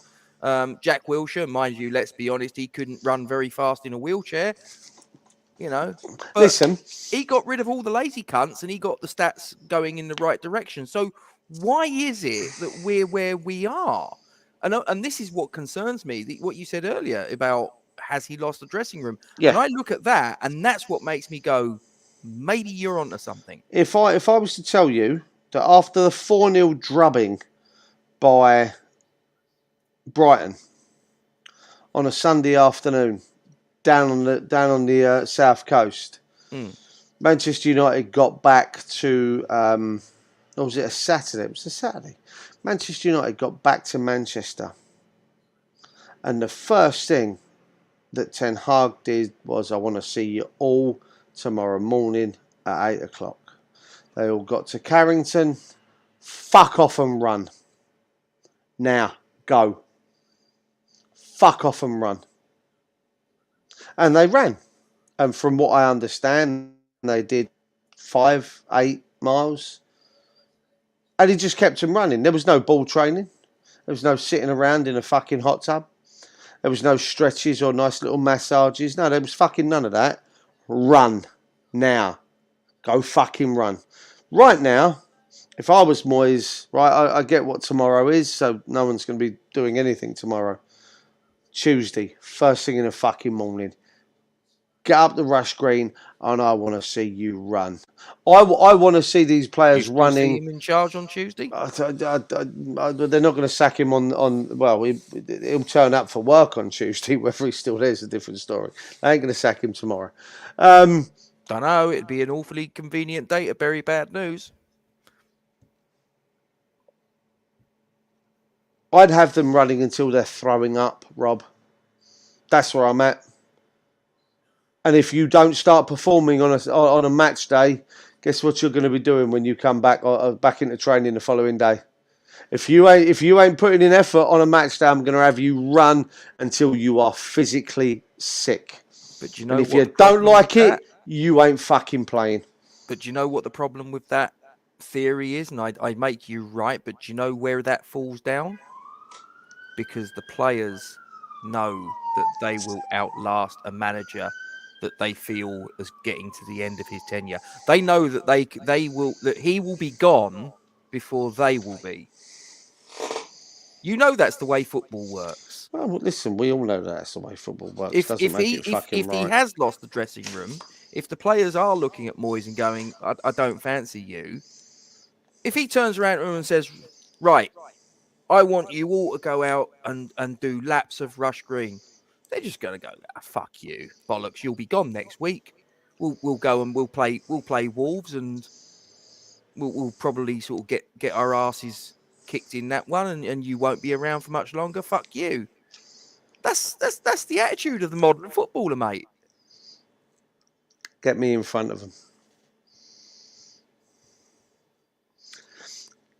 Jack Wilshere. Mind you, let's be honest, he couldn't run very fast in a wheelchair. But listen, he got rid of all the lazy cunts and he got the stats going in the right direction. So why is it that we're where we are? And this is what concerns me. What you said earlier about has he lost the dressing room? Yeah. And I look at that, and that's what makes me go, maybe you're onto something. If I was to tell you that after the 4-0 drubbing by Brighton on a Sunday afternoon down on the south coast, Manchester United got back to or was it a Saturday? It was a Saturday. Manchester United got back to Manchester, and the first thing that Ten Hag did was, I want to see you all tomorrow morning at 8 o'clock. They all got to Carrington. Fuck off and run. Now, go. Fuck off and run. And they ran. And from what I understand, they did 5-8 miles. And he just kept them running. There was no ball training. There was no sitting around in a fucking hot tub. There was no stretches or nice little massages. No, there was fucking none of that. Run. Now. Go fucking run. Right now, if I was Moyes, right, I get what tomorrow is, so no one's going to be doing anything tomorrow. Tuesday, first thing in the fucking morning. Get up the rush green, and I want to see you run. I want to see these players running. See him in charge on Tuesday? They're not going to sack him on. Well, he'll turn up for work on Tuesday. Whether he's still there is a different story. They ain't going to sack him tomorrow. Don't know. It'd be an awfully convenient day to bury bad news. I'd have them running until they're throwing up, Rob. That's where I'm at. And if you don't start performing on a match day, guess what you're going to be doing when you come back into training the following day? If you ain't putting in effort on a match day, I'm going to have you run until you are physically sick. But you know, and if you don't like it, you ain't fucking playing. But you know what the problem with that theory is? And I make you right, but do you know where that falls down? Because the players know that they will outlast a manager that they feel is getting to the end of his tenure. They know that that he will be gone before they will be. You know that's the way football works. Well, listen, we all know that's the way football works. If he has lost the dressing room, if the players are looking at Moyes and going, I don't fancy you, if he turns around to him and says, right, I want you all to go out and do laps of Rush Green, they're just going to go, fuck you, bollocks, you'll be gone next week. We'll go and we'll play Wolves, and we'll probably sort of get our asses kicked in that one, and you won't be around for much longer. Fuck you. That's the attitude of the modern footballer, mate. Get me in front of them.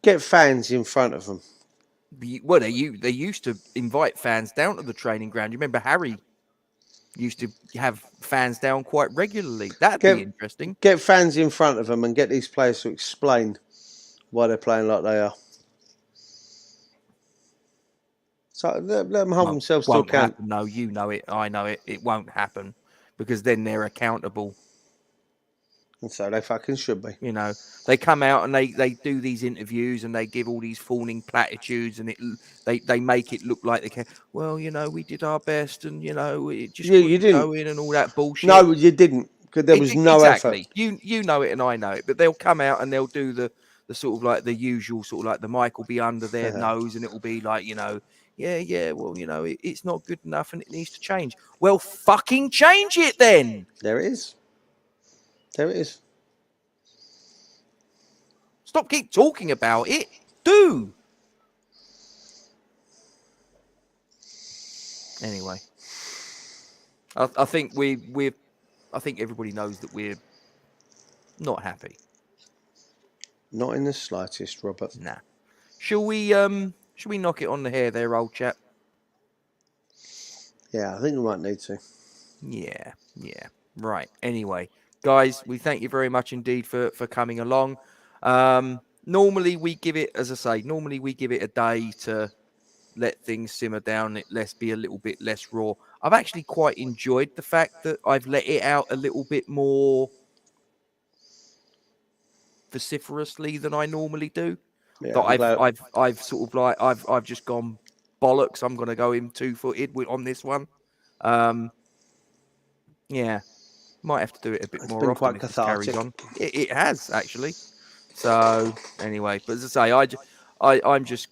Get fans in front of them. Well, they used to invite fans down to the training ground. You remember Harry used to have fans down quite regularly. That'd be interesting. Get fans in front of them and get these players to explain why they're playing like they are. So let them hold themselves to Won't account. happen. No, you know it. I know it. It won't happen because then they're accountable. And so they fucking should be. You know, they come out and they do these interviews and they give all these fawning platitudes and they make it look like they can. Well, you know, we did our best and you know it just You couldn't didn't. go in and all that bullshit. No, you didn't. Because there was no effort. Exactly. You know it and I know it, but they'll come out and they'll do the sort of like the usual sort of like the mic will be under their nose and it will be like, you know, yeah, well, you know, it's not good enough and it needs to change. Well, fucking change it then. There it is. There it is. Stop keep talking about it. Do. Anyway, I think I think everybody knows that we're not happy. Not in the slightest, Robert. Nah. Shall we knock it on the hair there, old chap? Yeah, I think we might need to. Yeah. Right. Anyway, guys, we thank you very much indeed for coming along. Normally we give it, as I say, a day to let things simmer down. Let's be a little bit less raw. I've actually quite enjoyed the fact that I've let it out a little bit more vociferously than I normally do. Yeah, That I've sort of like I've just gone bollocks. I'm going to go in 2-footed on this one. Yeah, might have to do it a bit it's more been often quite if this cathartic. carries on. It has actually. So anyway, but as I say, I'm just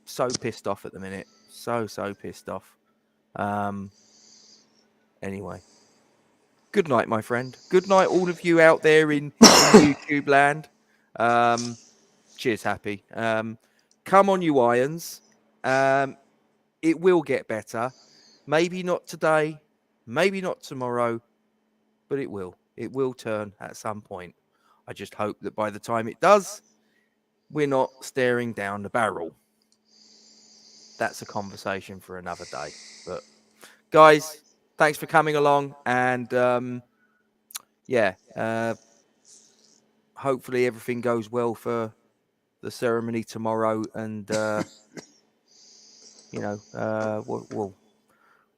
so pissed off at the minute. So pissed off. Anyway, good night, my friend. Good night, all of you out there in YouTube land. Cheers, happy. Come on, you irons. It will get better. Maybe not today, maybe not tomorrow, but it will. It will turn at some point. I just hope that by the time it does, we're not staring down the barrel. That's a conversation for another day. But guys, thanks for coming along, and hopefully everything goes well for the ceremony tomorrow, and well,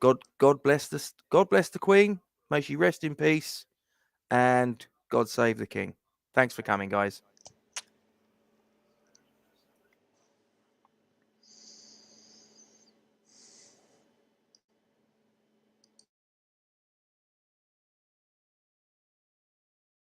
God bless this. God bless the Queen. May she rest in peace, and God save the King. Thanks for coming, guys.